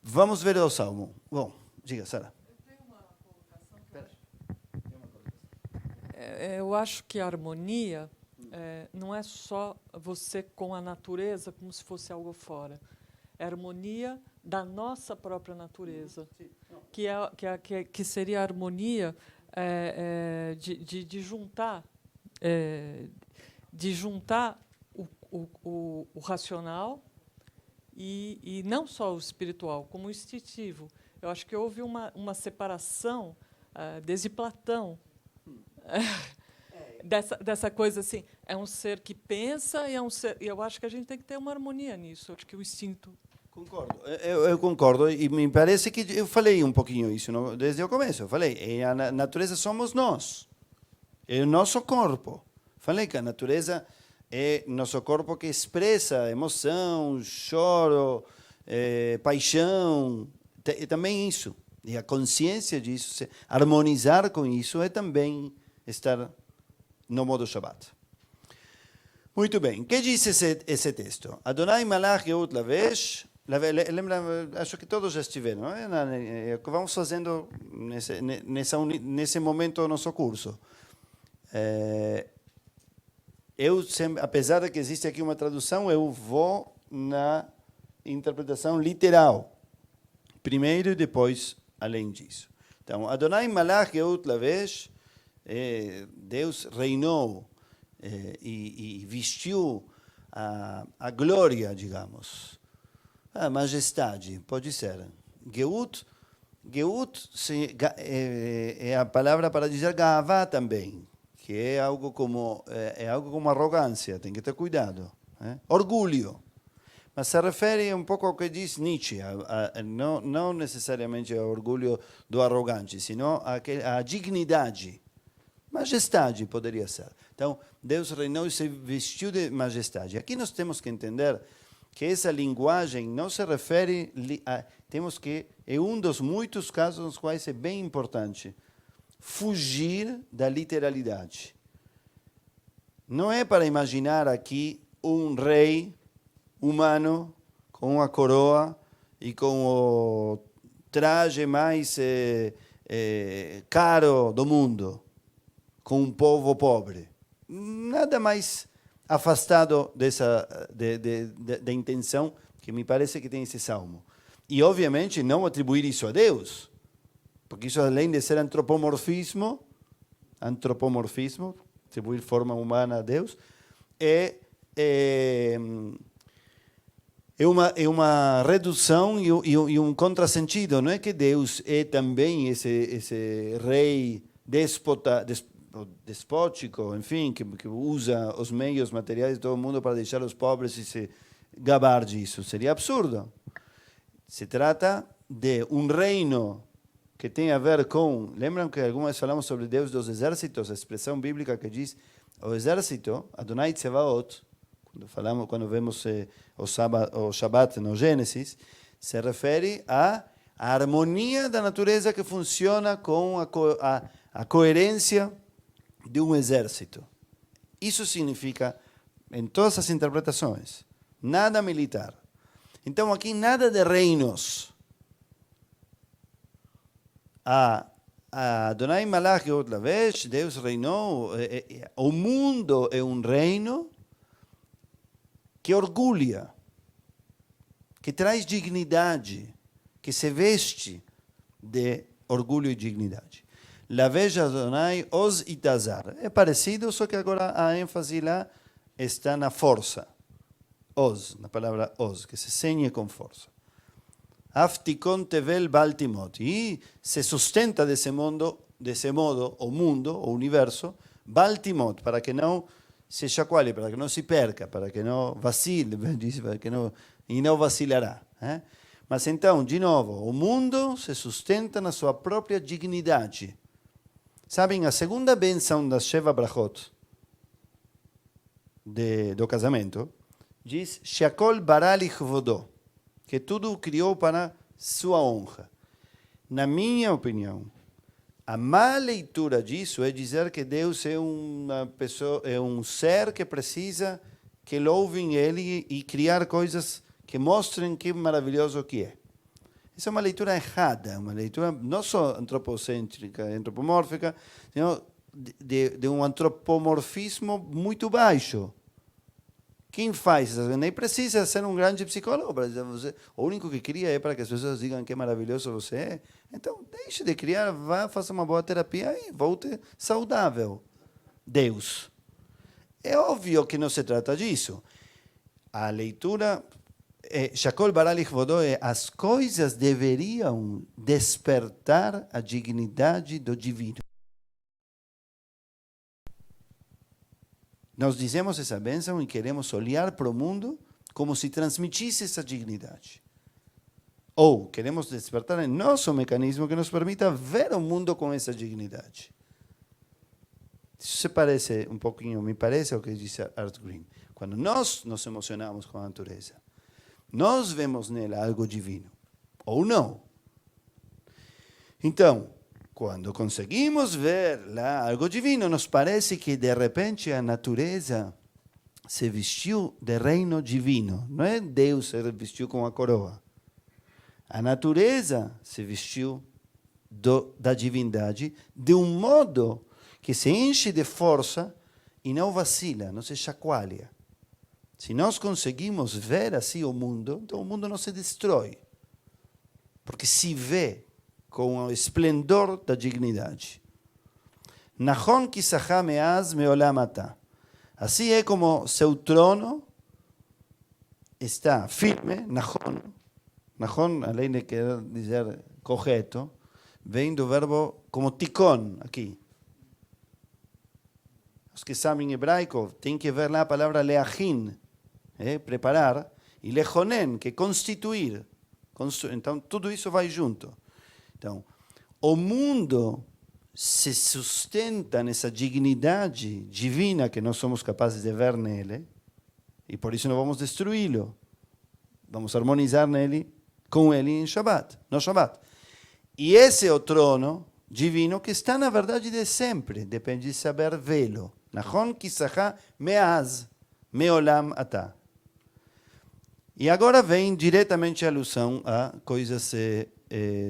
Vamos ver o Salmo. Bom, diga, Sara. Eu tenho uma colocação que eu acho que a harmonia não é só você com a natureza como se fosse algo fora. É a harmonia da nossa própria natureza, que seria a harmonia de juntar o racional e não só o espiritual, como o instintivo. Eu acho que houve uma separação desde Platão, dessa coisa assim, é um ser que pensa e é um ser. E eu acho que a gente tem que ter uma harmonia nisso. Eu acho que o instinto. Concordo, eu concordo, e me parece que eu falei um pouquinho isso desde o começo. Eu falei, a natureza somos nós, é o nosso corpo. Falei que a natureza é nosso corpo que expressa emoção, choro, paixão, também isso. E a consciência disso, harmonizar com isso, é também estar no modo Shabbat. Muito bem, o que diz esse texto? Adonai malach Yehud lavesh. Lembra, acho que todos já estiveram, é o que vamos fazendo nesse momento do nosso curso. Eu sempre, apesar de que existe aqui uma tradução, eu vou na interpretação literal, primeiro e depois além disso. Então, Adonai malach Yehud lavesh, Deus reinou e vestiu a glória, digamos. A majestade, pode ser. Geut é a palavra para dizer gavá também, que é algo como arrogância, tem que ter cuidado. Orgulho. Mas se refere um pouco ao que diz Nietzsche, não necessariamente ao orgulho do arrogante, sino à dignidade. Majestade poderia ser. Então, Deus reinou e se vestiu de majestade. Aqui nós temos que entender que essa linguagem não se refere temos que, é um dos muitos casos nos quais é bem importante fugir da literalidade. Não é para imaginar aqui um rei humano com a coroa e com o traje mais caro do mundo, com um povo pobre. Nada mais afastado da intenção que me parece que tem esse salmo. E, obviamente, não atribuir isso a Deus, porque isso, além de ser antropomorfismo, atribuir forma humana a Deus, é uma redução e um contrasentido. Não é que Deus é também esse rei despótico, enfim, que usa os meios materiais de todo mundo para deixar os pobres e se gabar disso. Seria absurdo. Se trata de um reino que tem a ver com... Lembram que alguma vez falamos sobre Deus dos exércitos? A expressão bíblica que diz o exército, Adonai Tsevaot, quando vemos o Shabat no Gênesis, se refere à harmonia da natureza que funciona com a coerência de um exército. Isso significa, em todas as interpretações, nada militar. Então, aqui nada de reinos. A Adonai Malach outra vez, Deus reinou. O mundo é um reino que orgulha, que traz dignidade, que se veste de orgulho e dignidade. Laveja Adonai Oz Itazar. É parecido, só que agora a ênfase lá está na força. Oz, na palavra Oz, que se ceñe com força. Aftikon Tevel Baltimot. E se sustenta desse modo o mundo, o universo, Baltimot, para que não se chacoalhe, para que não se perca, para que não vacile, e não vacilará. Mas então, de novo, o mundo se sustenta na sua própria dignidade. Sabem, a segunda benção das Sheva Brachot do casamento diz Shakol bara lichvodó, que tudo criou para sua honra. Na minha opinião, a má leitura disso é dizer que Deus é uma pessoa, é um ser que precisa que louvem Ele e criar coisas que mostrem que maravilhoso que é. Essa é uma leitura errada, uma leitura não só antropocêntrica, antropomórfica, senão de um antropomorfismo muito baixo. Quem faz isso? Nem precisa ser um grande psicólogo para dizer você. O único que cria é para que as pessoas digam que maravilhoso você é. Então, deixe de criar, vá, faça uma boa terapia e volte saudável. Deus. É óbvio que não se trata disso. A leitura, Shakol bara lichvodó, as coisas deveriam despertar a dignidade do divino. Nós dizemos essa bênção e queremos olhar para o mundo como se transmitisse essa dignidade. Ou queremos despertar em nosso mecanismo que nos permita ver o mundo com essa dignidade. Isso se parece um pouquinho, me parece o que disse Art Green. Quando nós nos emocionamos com a natureza, nós vemos nela algo divino. Ou não. Então, quando conseguimos ver lá algo divino, nos parece que de repente a natureza se vestiu de reino divino. Não é Deus se vestiu com a coroa. A natureza se vestiu da divindade de um modo que se enche de força e não vacila, não se chacoalha. Se nós conseguimos ver assim o mundo, então o mundo não se destrói. Porque se vê com o esplendor da dignidade. Nachon kisachá meaz meolam atá. Assim é como seu trono está firme, Nachon. Nachon, além de querer dizer correto, vem do verbo como tikon, aqui. Os que sabem hebraico têm que ver lá a palavra leachin, preparar, e lechonen, que é constituir. Então, tudo isso vai junto. Então, o mundo se sustenta nessa dignidade divina que nós somos capazes de ver nele, e por isso não vamos destruí-lo. Vamos harmonizar com ele em Shabbat, no Shabbat. E esse é o trono divino que está na verdade de sempre, depende de saber vê-lo. Nachon kisachá meaz meolam atá. E agora vem diretamente a alusão a coisas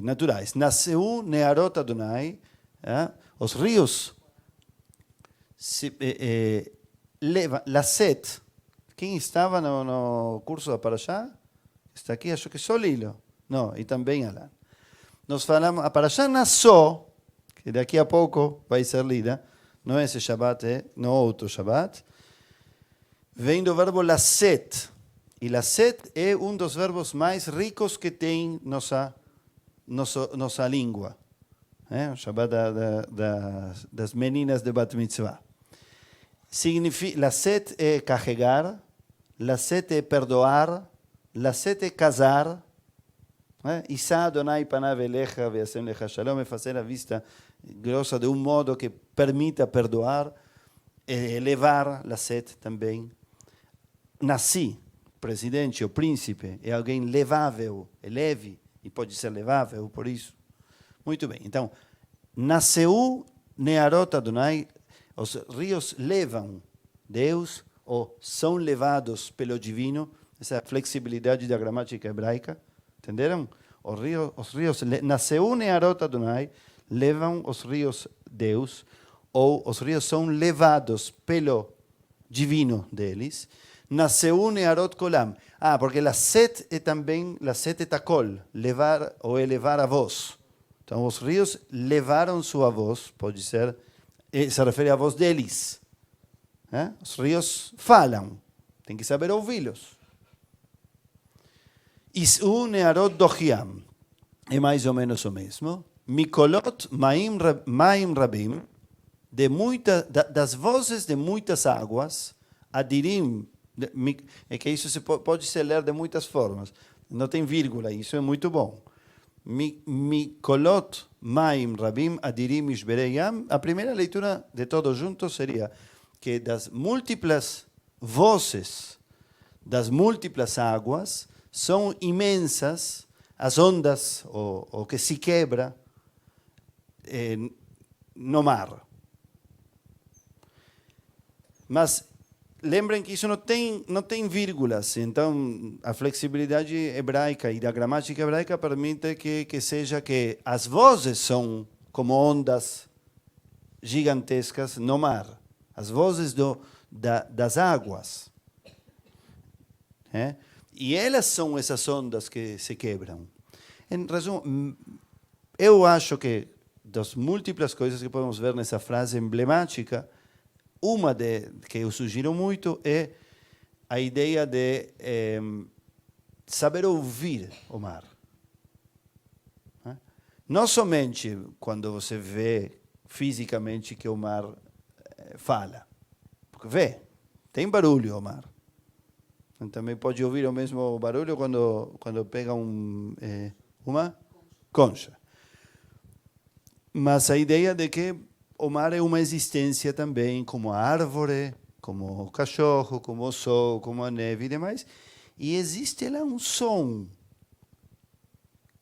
naturais. Nasceu Nearot Adonai, os rios Lasset. Quem estava no curso da Parashá? Está aqui, acho que só Lilo. Não, e também Alan. Nós falamos, a Parashá Nassó, que daqui a pouco vai ser lida, não é esse Shabbat, é no outro Shabbat, vem do verbo lasset. E lasset é um dos verbos mais ricos que tem nossa língua. O Shabbat das meninas de Bat Mitzvah. Lasset é carregar, lasset é perdoar, lasset é casar. Isa Adonai panav elecha ve'asem lecha shalom, é fazer a vista grossa de um modo que permita perdoar, elevar, lasset também. Nasci, presidente ou príncipe, é alguém levável, é leve, e pode ser levável por isso. Muito bem, então, nasceu Nearot Adonai, os rios levam Deus, ou são levados pelo divino, essa é a flexibilidade da gramática hebraica, entenderam? Os rios nasceu Nearot Adonai, levam os rios Deus, ou os rios são levados pelo divino deles. Nasceu Nearot Kolam. Porque Lasset é também, Lasset é Takol, levar ou elevar a voz. Então, os rios levaram sua voz, pode ser, se refere à voz deles. Os rios falam, tem que saber ouvi-los. Isu Nearot Dochiam, é mais ou menos o mesmo. Mikolot Maim Rabim, das vozes de muitas águas, Adirim, é que isso pode ser ler de muitas formas, não tem vírgula, isso é muito bom. Mikolot Maim Rabim Adirim Ishbereyam, a primeira leitura de todos juntos seria que das múltiplas vozes, das múltiplas águas, são imensas as ondas, o que se quebra no mar. Mas lembrem que isso não tem vírgulas, então a flexibilidade hebraica e da gramática hebraica permite que seja que as vozes são como ondas gigantescas no mar, as vozes das águas. E elas são essas ondas que se quebram. Em resumo, eu acho que das múltiplas coisas que podemos ver nessa frase emblemática, uma que eu sugiro muito é a ideia de saber ouvir o mar. Não somente quando você vê fisicamente que o mar fala, porque tem barulho o mar. Também pode ouvir o mesmo barulho quando pega uma concha. Mas a ideia de que o mar é uma existência também, como a árvore, como o cachorro, como o sol, como a neve e demais. E existe lá um som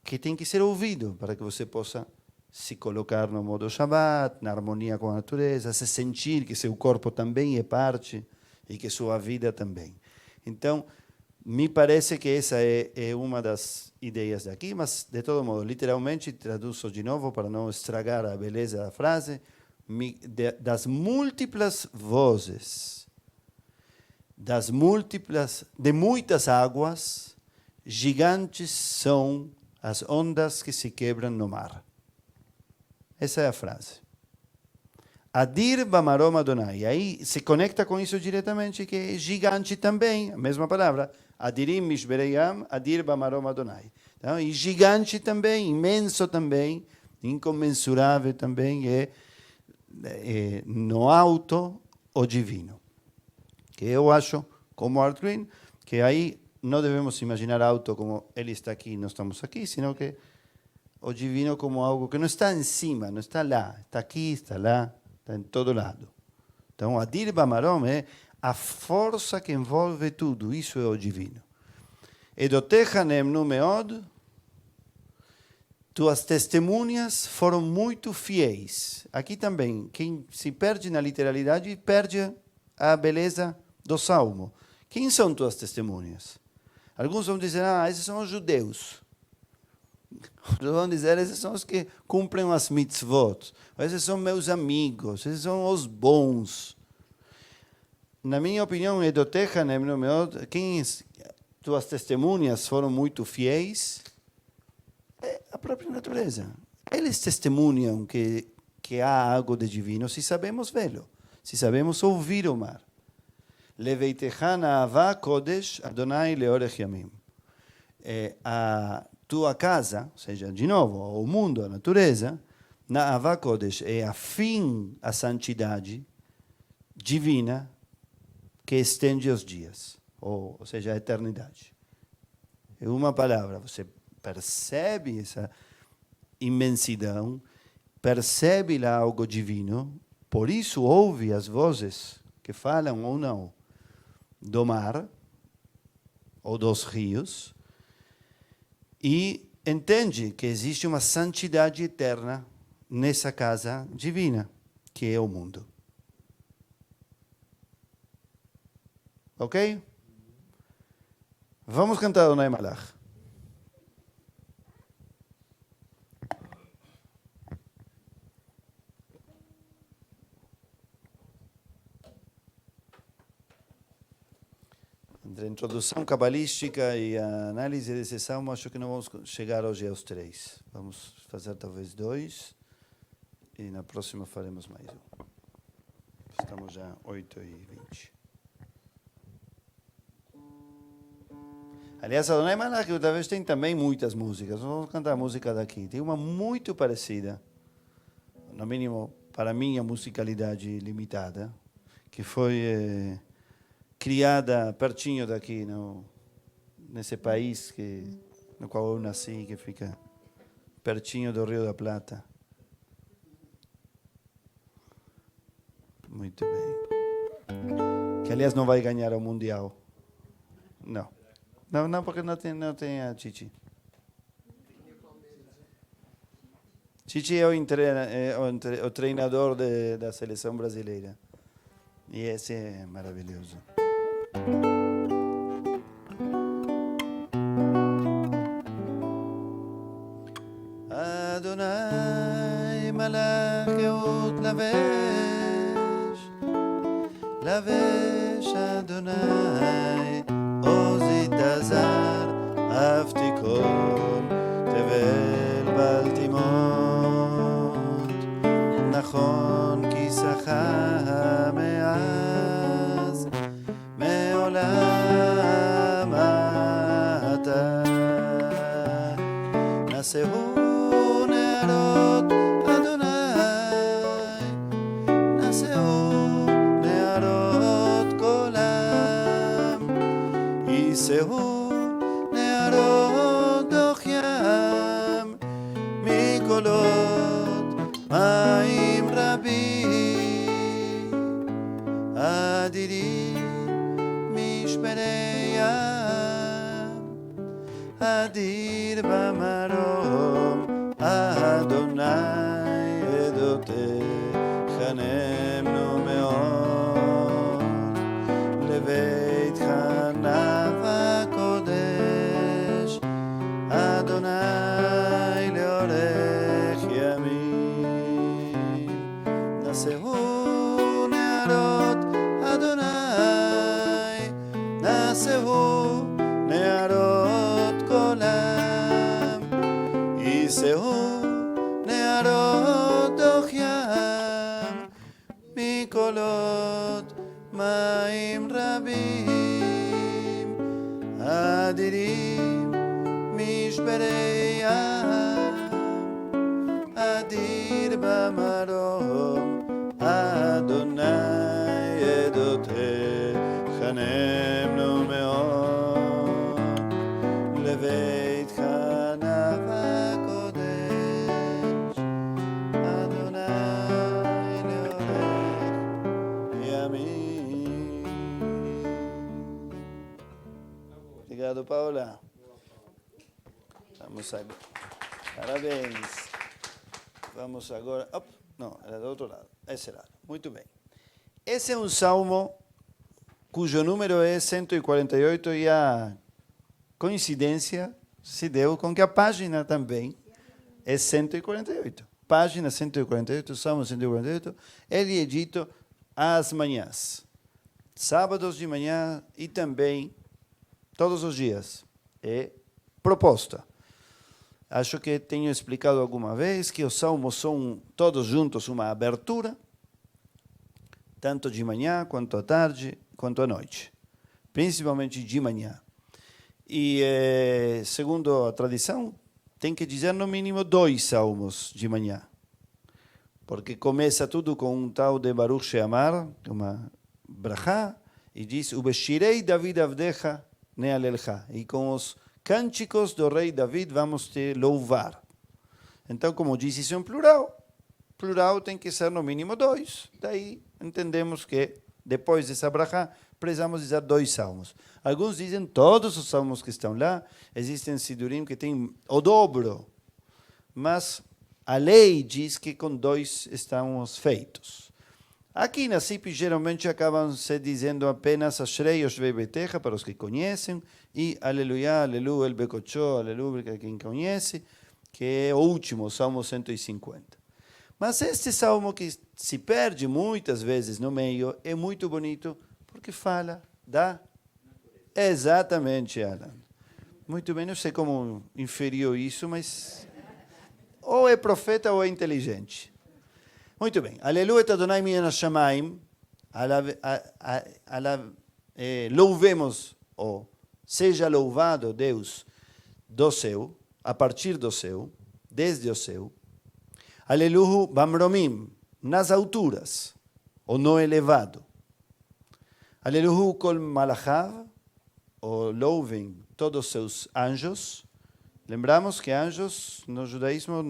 que tem que ser ouvido para que você possa se colocar no modo Shabbat, na harmonia com a natureza, se sentir que seu corpo também é parte e que sua vida também. Então, me parece que essa é uma das ideias daqui, mas, de todo modo, literalmente, traduzo de novo para não estragar a beleza da frase, das múltiplas vozes, de muitas águas, gigantes são as ondas que se quebram no mar. Essa é a frase. Adir Bamarom Adonai. E aí se conecta com isso diretamente, que é gigante também, a mesma palavra. Adirim Mishbereyam, Adir Bamarom Adonai. Então, e gigante também, imenso também, incomensurável também, é no alto o divino. Que eu acho, como Art Green, que aí não devemos imaginar alto como ele está aqui, nós estamos aqui, sino que o divino como algo que não está em cima, não está lá, está aqui, está lá, está em todo lado. Então, Adir Bamarom é a força que envolve tudo, isso é o divino. Edotecha nemnu meod, tuas testemunhas foram muito fiéis. Aqui também, quem se perde na literalidade, perde a beleza do salmo. Quem são tuas testemunhas? Alguns vão dizer, esses são os judeus. Outros vão dizer, esses são os que cumprem as mitzvot. Esses são meus amigos, esses são os bons. na minha opinião, Edotecha, tuas testemunhas foram muito fiéis, é a própria natureza. Eles testemunham que há algo de divino se sabemos vê-lo, se sabemos ouvir o mar. Leveitecha na'ava kodesh Adonai leorech yamim. A tua casa, ou seja, de novo, o mundo, a natureza, na'ava kodesh é afim à santidade divina que estende os dias, ou seja, a eternidade. É uma palavra, você percebe essa imensidão, percebe lá algo divino, por isso ouve as vozes que falam ou não do mar ou dos rios e entende que existe uma santidade eterna nessa casa divina, que é o mundo. Ok? Vamos cantar Adonai Malach. Entre a introdução cabalística e a análise desse salmo, acho que não vamos chegar hoje aos 3. Vamos fazer talvez 2 e na próxima faremos mais um. Estamos já 8h20. Aliás, Adonai Malach talvez tem também muitas músicas. Vamos cantar a música daqui. Tem uma muito parecida, no mínimo para minha musicalidade limitada, que foi criada pertinho daqui, nesse país no qual eu nasci, que fica pertinho do Rio da Plata. Muito bem. Que, aliás, não vai ganhar o Mundial. Não. Não, porque não tem a Chichi. Chichi é o treinador da seleção brasileira. E esse é maravilhoso. Adonai Malach Eut Lavesh Adonai Ozit Azar Aftikol Tevel Baltimot Nachon Kisacha Me'az Me'olam Ata Nasehu Ne'arot Adonai Nasehu Ne'arot Kolam Isehu Ne'arot Dochiam Mikolot Ma'im Rabbi Adiri Mishpereyam Adir Bamarom Adonai Edotecha Nemnu Me'od Leveitcha Nava Kodesh Adonai Leorech Yamim Nasehu Ne'arot Adonai Nasehu Ne'arot Kolam Isehu Ne'arot Dochiam Mikolot Ma'im Rabim Adirim Mishpereyam Adir Bamarom Adonai Edotecha Nemnu Me'od Leveitcha Nava Kodesh Adonai Leorech Yamim. Obrigado, Paula. Vamos aí. Parabéns. Vamos agora. Não, era do outro lado. Esse lado. Muito bem. Esse é um salmo cujo número é 148 e a coincidência se deu com que a página também é 148. Página 148, salmo 148, ele é dito às manhãs. sábados de manhã e também todos os dias. É proposta. Acho que tenho explicado alguma vez que os salmos são todos juntos uma abertura, tanto de manhã, quanto à tarde, quanto à noite. Principalmente de manhã. E, segundo a tradição, tem que dizer no mínimo 2 salmos de manhã. Porque começa tudo com um tal de Baruch Sheamar, uma brachá, e diz, Ubeshirei David Avdecha Nealelcha. E com os cânticos do rei David vamos te louvar. Então, como diz isso em plural tem que ser no mínimo 2. Daí entendemos que depois dessa brachá precisamos dizer 2 salmos. Alguns dizem todos os salmos que estão lá, existem sidurim que têm o dobro, mas a lei diz que com 2 estamos feitos. Aqui na CIP geralmente acabam se dizendo apenas Ashrei Yoshvei Beitecha, para os que conhecem, e Aleluia, Aleluia, El Bekocho, Aleluia, para quem conhece, que é o último, o Salmo 150. Mas este salmo que se perde muitas vezes no meio é muito bonito, porque fala da... Exatamente, Alan. Muito bem, não sei como inferiu isso, mas ou é profeta ou é inteligente. Muito bem. Aleluia, Adonai min hashamayim. Louvemos, ou seja louvado Deus do céu, a partir do céu, desde o céu. Aleluia, bamromim, nas alturas, ou no elevado. Aleluia, kol malachav, ou louvem todos os seus anjos. Lembramos que anjos, no judaísmo,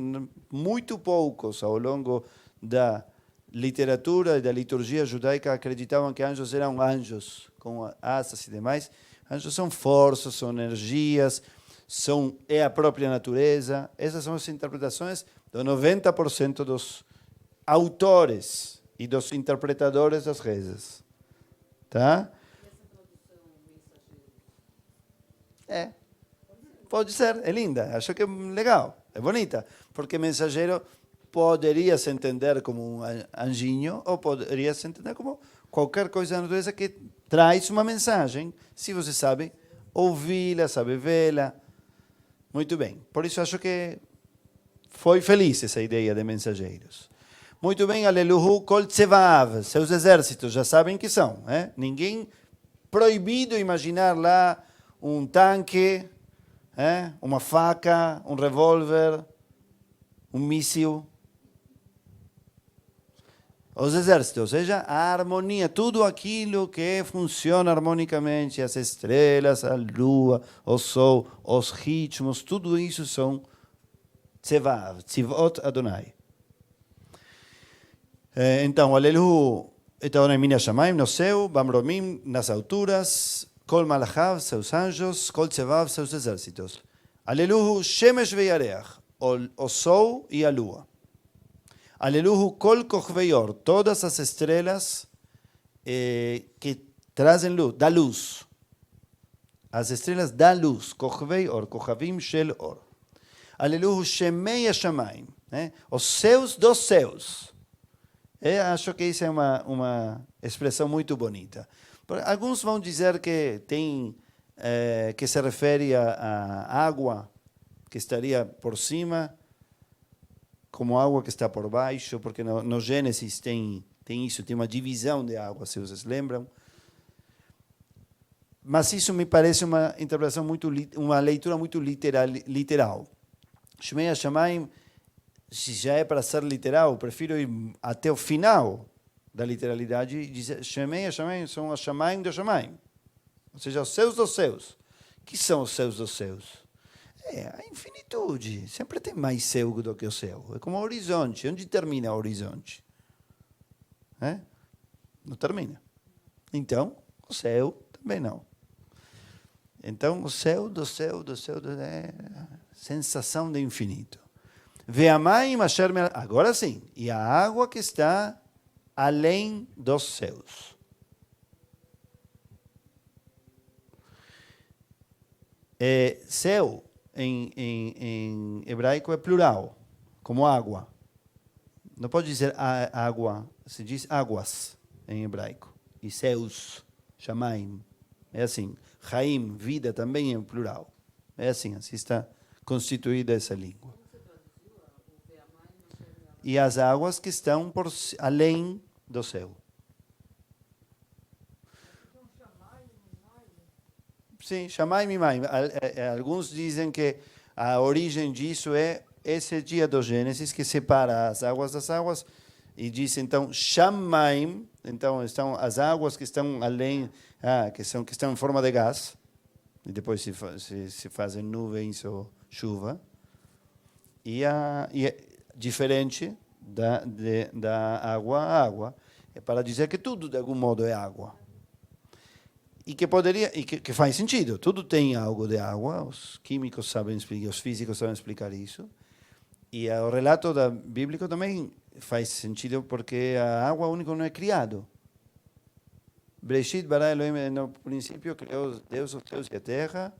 muito poucos ao longo da literatura e da liturgia judaica acreditavam que anjos eram anjos, com asas e demais. Anjos são forças, são energias, é a própria natureza. Essas são as interpretações de 90% dos autores e dos interpretadores das rezas. Tá? Pode ser, é linda, acho que é legal, é bonita, porque mensageiro poderia se entender como um anjinho ou poderia se entender como qualquer coisa da natureza que traz uma mensagem, se você sabe ouvi-la, sabe vê-la. Muito bem, por isso acho que foi feliz essa ideia de mensageiros. Muito bem, Aleluia, Kol Tzevav, seus exércitos, já sabem que são. Ninguém proibido imaginar lá um tanque, uma faca, um revólver, um míssil. Os exércitos, ou seja, a harmonia, tudo aquilo que funciona harmonicamente, as estrelas, a lua, o sol, os ritmos, tudo isso são Tzevav, Tzivot Adonai. Então, Aleluia, Adonai min hashamayim, no céu, Bamromim, nas alturas, Kol Malachav, seus anjos, Kol Tzevav, seus exércitos. Aleluia, Shemesh ve'yareach, o sol e a lua. Aleluia, Kol Kochvei Or, todas as estrelas que trazem luz, dá luz. As estrelas dá luz, Kochvei Or, Kochavim Shel Or. Aleluia, Shemei Hashamayim, os céus dos céus. Acho que isso é uma expressão muito bonita. Alguns vão dizer que que se refere à água que estaria por cima, como água que está por baixo, porque no Gênesis tem isso, tem uma divisão de água, se vocês lembram. Mas isso me parece uma interpretação uma leitura muito literal. Shemei Hashamayim, se já é para ser literal, prefiro ir até o final da literalidade e dizer Shemei Hashamayim são os Shamayim do Shamayim. Ou seja, os céus dos céus. O que são os céus dos céus? A infinitude. Sempre tem mais céu do que o céu. É como o horizonte. Onde termina o horizonte? Não termina. Então, o céu também não. Então, o céu do céu é sensação de infinito. Ve'amayim asher me... Agora sim. E a água que está além dos céus. Céu, em hebraico, é plural, como água. Não pode dizer água, se diz águas em hebraico. E céus, Shamaim. É assim. Chaim, vida, também em plural. É assim está constituída essa língua. E as águas que estão além do céu. Sim, Shammai e Mimaim. Alguns dizem que a origem disso é esse dia do Gênesis que separa as águas das águas e diz então Shamaim, então estão as águas que estão além, que estão em forma de gás e depois se fazem nuvens ou chuva e é diferente da água a água, é para dizer que tudo de algum modo é água. E que faz sentido, tudo tem algo de água, os químicos sabem explicar, os físicos sabem explicar isso. E o relato bíblico também faz sentido porque a água única não é criado. Bereshit bara Elohim, no princípio criou Deus os céus e a terra.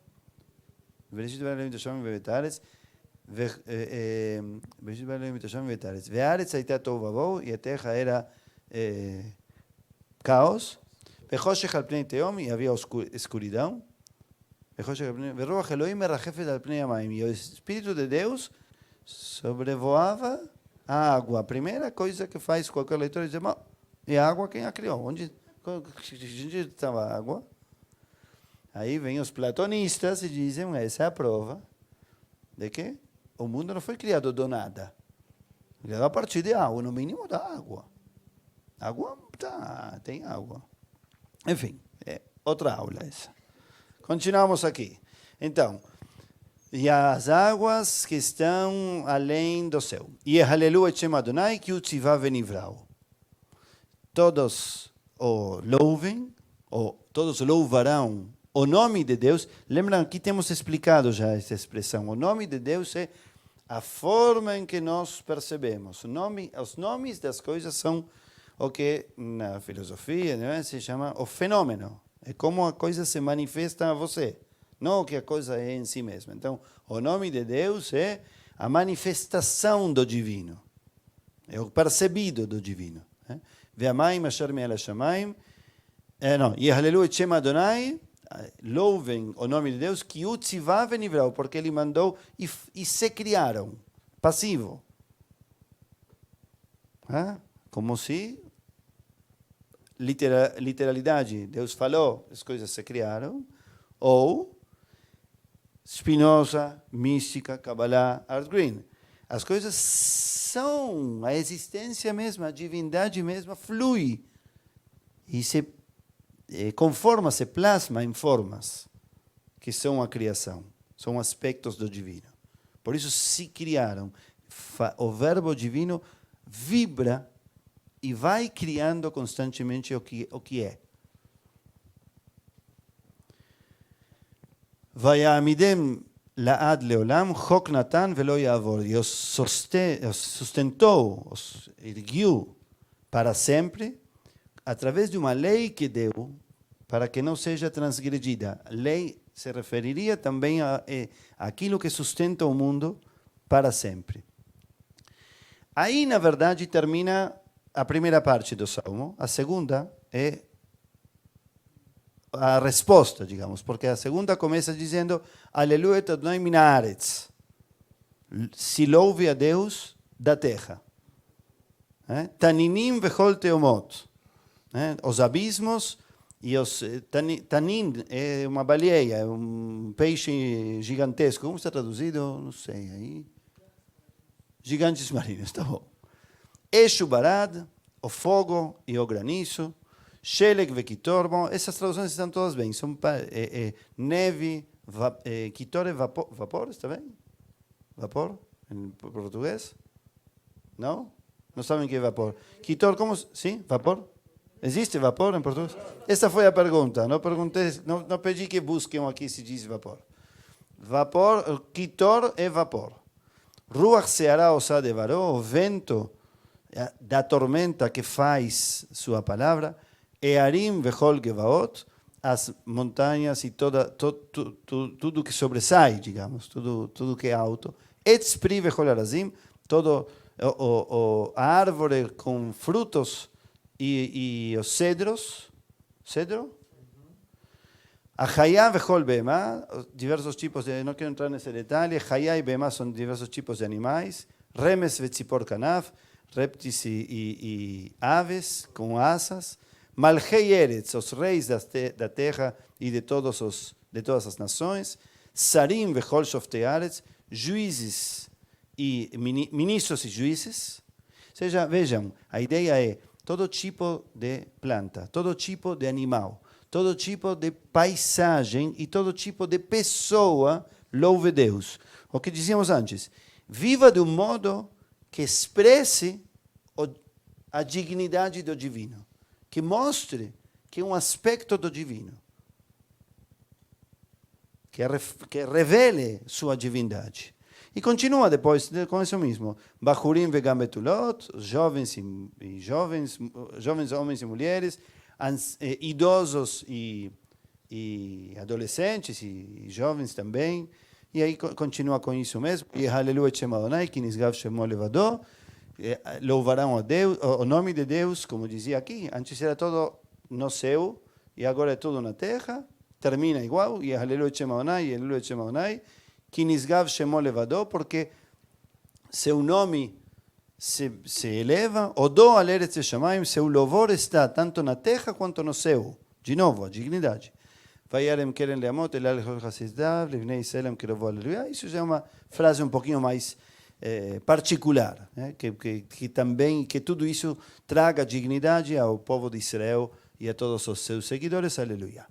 Bereshit bara Elohim tasham vetares. Bereshit bara Elohim tasham vetares. Ve'aretz hayta tohu vavohu, e a terra era caos. Ve'choshech al pnei teom, e havia escuridão. Ve'ruach Elohim merachefet al pnei hamayim, e o Espírito de Deus sobrevoava a água. A primeira coisa que faz qualquer leitor é dizer, é a água quem a criou? Onde estava a água? Aí vêm os platonistas e dizem, essa é a prova de que o mundo não foi criado do nada. Criado a partir de água, no mínimo da água. Água, tem água. Enfim, é outra aula essa. Continuamos aqui. Então, e as águas que estão além do céu. E Halelu et Shem Adonai ki hu tziva venivrau. Todos o louvem, ou todos louvarão o nome de Deus. Lembram que temos explicado já essa expressão. O nome de Deus é a forma em que nós percebemos. Os nomes das coisas são o que na filosofia, né, se chama o fenômeno. É como a coisa se manifesta a você, não o que a coisa é em si mesma. Então, o nome de Deus é a manifestação do divino, é o percebido do divino. Ve'amayim asher me'al hashamayim, Yehalelu et Shem Adonai, louvem o nome de Deus, que hu tziva venivrau, porque ele mandou e se criaram, passivo. Como se literalidade, Deus falou, as coisas se criaram, ou Spinoza, mística, Kabbalah, Art Green. As coisas são, a existência mesma, a divindade mesma flui e se conforma, se plasma em formas que são a criação, são aspectos do divino. Por isso se criaram. O verbo divino vibra e vai criando constantemente o que é. Vayamidem laad leolam, chok natan velo yavor. E os sustentou, os erguiu para sempre, através de uma lei que deu, para que não seja transgredida. A lei se referiria também àquilo que sustenta o mundo para sempre. Aí, na verdade, termina a primeira parte do Salmo. A segunda é a resposta, digamos, porque a segunda começa dizendo Aleluia Adonai min haaretz. Se louve a Deus da terra. Taninim vechol teomot. Os abismos e os tanin é uma baleia, é um peixe gigantesco. Como está traduzido? Não sei aí. Gigantes marinhos, tá bom. Eshubarad, o fogo e o granizo, Sheleg vekitor, bom, essas traduções estão todas bem, são neve, kitor é vapor, está bem? Vapor, em português? Não? Não sabem o que é vapor. Kitor, como? Sim, vapor? Existe vapor em português? Essa foi a pergunta, não pedi que busquem aqui se diz vapor. Vapor, kitor é vapor. Ruach seara osa devaró, o vento da tormenta que faz sua palavra, Earim vechol gevaot, as montanhas e tudo que sobressai, digamos, tudo que é alto, Etzpri vechol arazim, a árvore com frutos e os cedros, cedro? Ajayá vejol behemá, diversos tipos de, no quiero entrar en ese detalle, Ajayá y behemá son diversos tipos de animales, remes vetzipor kanaf, reptiles y aves con asas, malhei eretz, os reis da terra e de todas as nações, sarim vejol shoftei aretz, juízes e ministros e juízes. Ou seja, vejam, a ideia é todo tipo de planta, todo tipo de animal, todo tipo de paisagem e todo tipo de pessoa louve Deus. O que dizíamos antes, viva de um modo que expresse a dignidade do divino, que mostre que é um aspecto do divino, que revele sua divindade. E continua depois com isso mesmo. Bachurim vegam betulot, jovens homens e mulheres, idosos e adolescentes e jovens também. E aí continua com isso mesmo. E aleluia Shem Adonai, ki nisgav shemo levado. Louvarão a Deus, o nome de Deus, como dizia aqui. Antes era todo no céu e agora é tudo na terra. Termina igual. E aleluia Shem Adonai, e aleluia Shem Adonai. Que nisgav shemo levado, porque seu nome se eleva. Odo al eretz shamayim, seu louvor está tanto na terra quanto no céu. De novo, a dignidade. Vayarem querem leamot, el alejol hasiddav, livnei Israel querovo aleluia. Isso já é uma frase um pouquinho mais particular, né? que também, que tudo isso traga dignidade ao povo de Israel e a todos os seus seguidores, aleluia.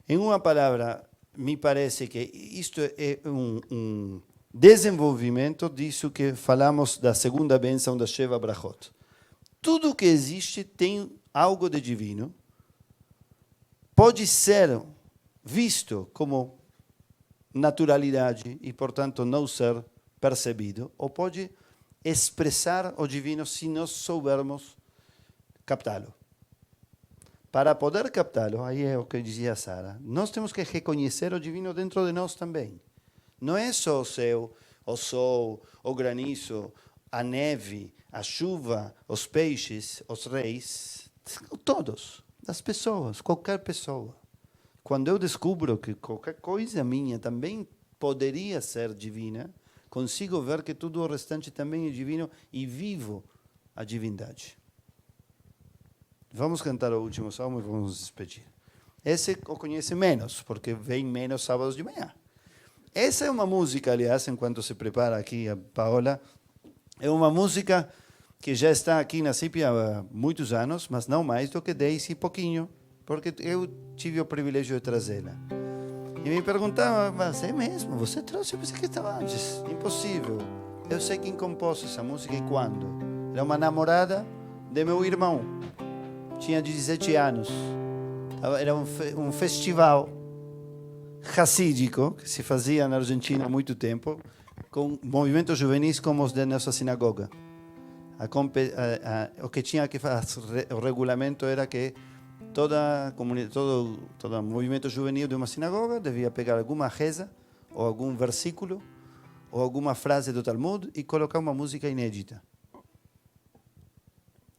Em uma palavra, me parece que isto é um desenvolvimento disso que falamos da segunda bênção da Sheva Brachot. Tudo que existe tem algo de divino, pode ser visto como naturalidade e, portanto, não ser percebido, ou pode expressar o divino se nós soubermos captá-lo. Para poder captá-lo, aí é o que dizia Sara, nós temos que reconhecer o divino dentro de nós também. Não é só o céu, o sol, o granizo, a neve, a chuva, os peixes, os reis, todos, as pessoas, qualquer pessoa. Quando eu descubro que qualquer coisa minha também poderia ser divina, consigo ver que tudo o restante também é divino e vivo a divindade. Vamos cantar o último salmo e vamos nos despedir. Esse o conhece menos, porque vem menos sábados de manhã. Essa é uma música, aliás, enquanto se prepara aqui a Paola, é uma música que já está aqui na CIP há muitos anos, mas não mais do que 10 e pouquinho, porque eu tive o privilégio de trazê-la. E me perguntavam, mas é mesmo? Você trouxe? Eu pensei que estava antes. Impossível. Eu sei quem compôs essa música e quando. Era uma namorada de meu irmão. Tinha 17 anos. Era um festival racídico que se fazia na Argentina há muito tempo, com movimentos juvenis como os da nossa sinagoga. O que tinha que fazer, o regulamento era que todo movimento juvenil de uma sinagoga devia pegar alguma reza, ou algum versículo, ou alguma frase do Talmud e colocar uma música inédita.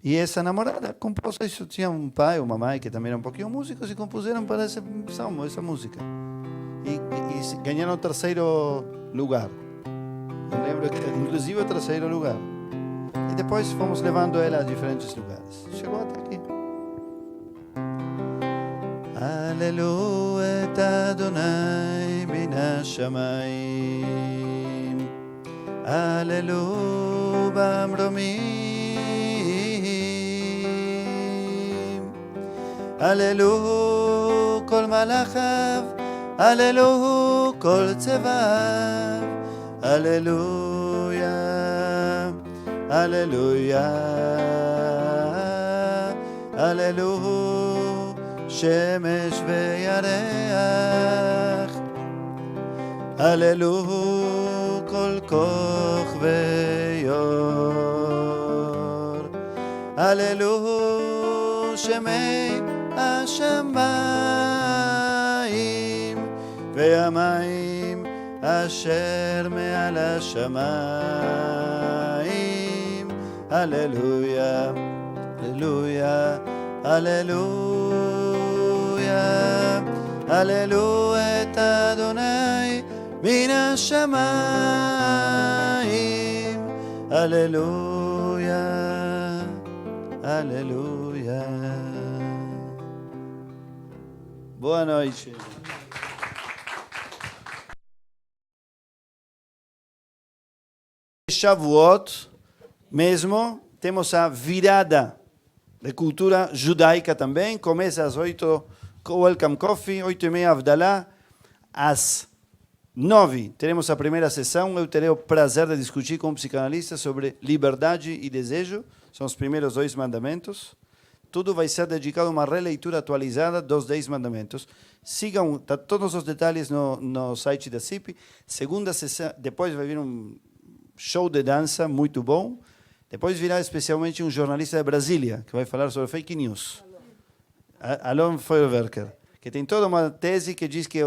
E essa namorada compôs isso. Tinha um pai, uma mãe que também eram um pouquinho músicos e compuseram para esse salmo, essa música. E ganharam o terceiro lugar. Eu lembro que, inclusive, o terceiro lugar. E depois fomos levando ela a diferentes lugares. Chegou até aqui. Aleluia, et Adonai min hashamayim. Aleluia, bamromim. Aleluia, kol malachav. Aleluia, kol tzevav. Aleluia, aleluia, aleluia, shemesh ve'yareach. Aleluia, kol koch ve'yor. Aleluia, shemei hashamayim ve'amayim asher me'al hashamayim. Aleluia, aleluia, aleluia, הללו את אדוני מן השמיים. הללויה, הללויה. Boa noite. Shavuot, mesmo, temos a virada de cultura judaica também. Começa às 8, Welcome Coffee, 8h30, Avdalá. Às 9 teremos a primeira sessão. Eu terei o prazer de discutir com um psicanalista sobre liberdade e desejo. São os primeiros 2 mandamentos. Tudo vai ser dedicado a uma releitura atualizada dos 10 mandamentos. Sigam todos os detalhes no site da CIP. Segunda sessão, depois vai vir um show de dança muito bom. Depois virá especialmente um jornalista de Brasília, que vai falar sobre fake news. Alon Feuerwerker, que tem toda uma tese que diz que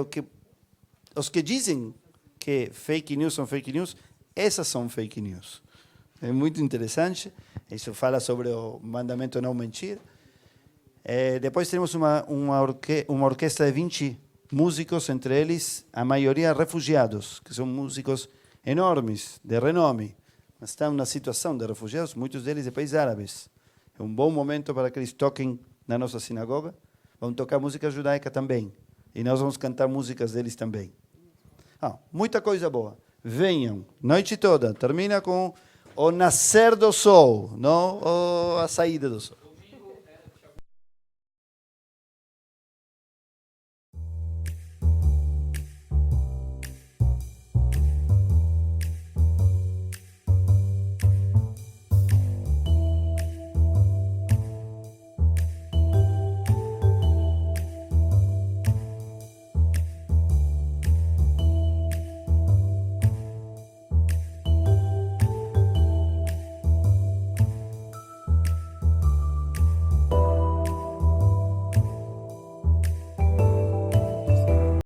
os que dizem que fake news são fake news, essas são fake news. É muito interessante. Isso fala sobre o mandamento não mentir. Depois temos uma orquestra de 20 músicos, entre eles a maioria refugiados, que são músicos enormes, de renome, mas estão na situação de refugiados, muitos deles de países árabes. É um bom momento para que eles toquem na nossa sinagoga. Vão tocar música judaica também. E nós vamos cantar músicas deles também. Muita coisa boa. Venham, noite toda. Termina com o nascer do sol, não a saída do sol.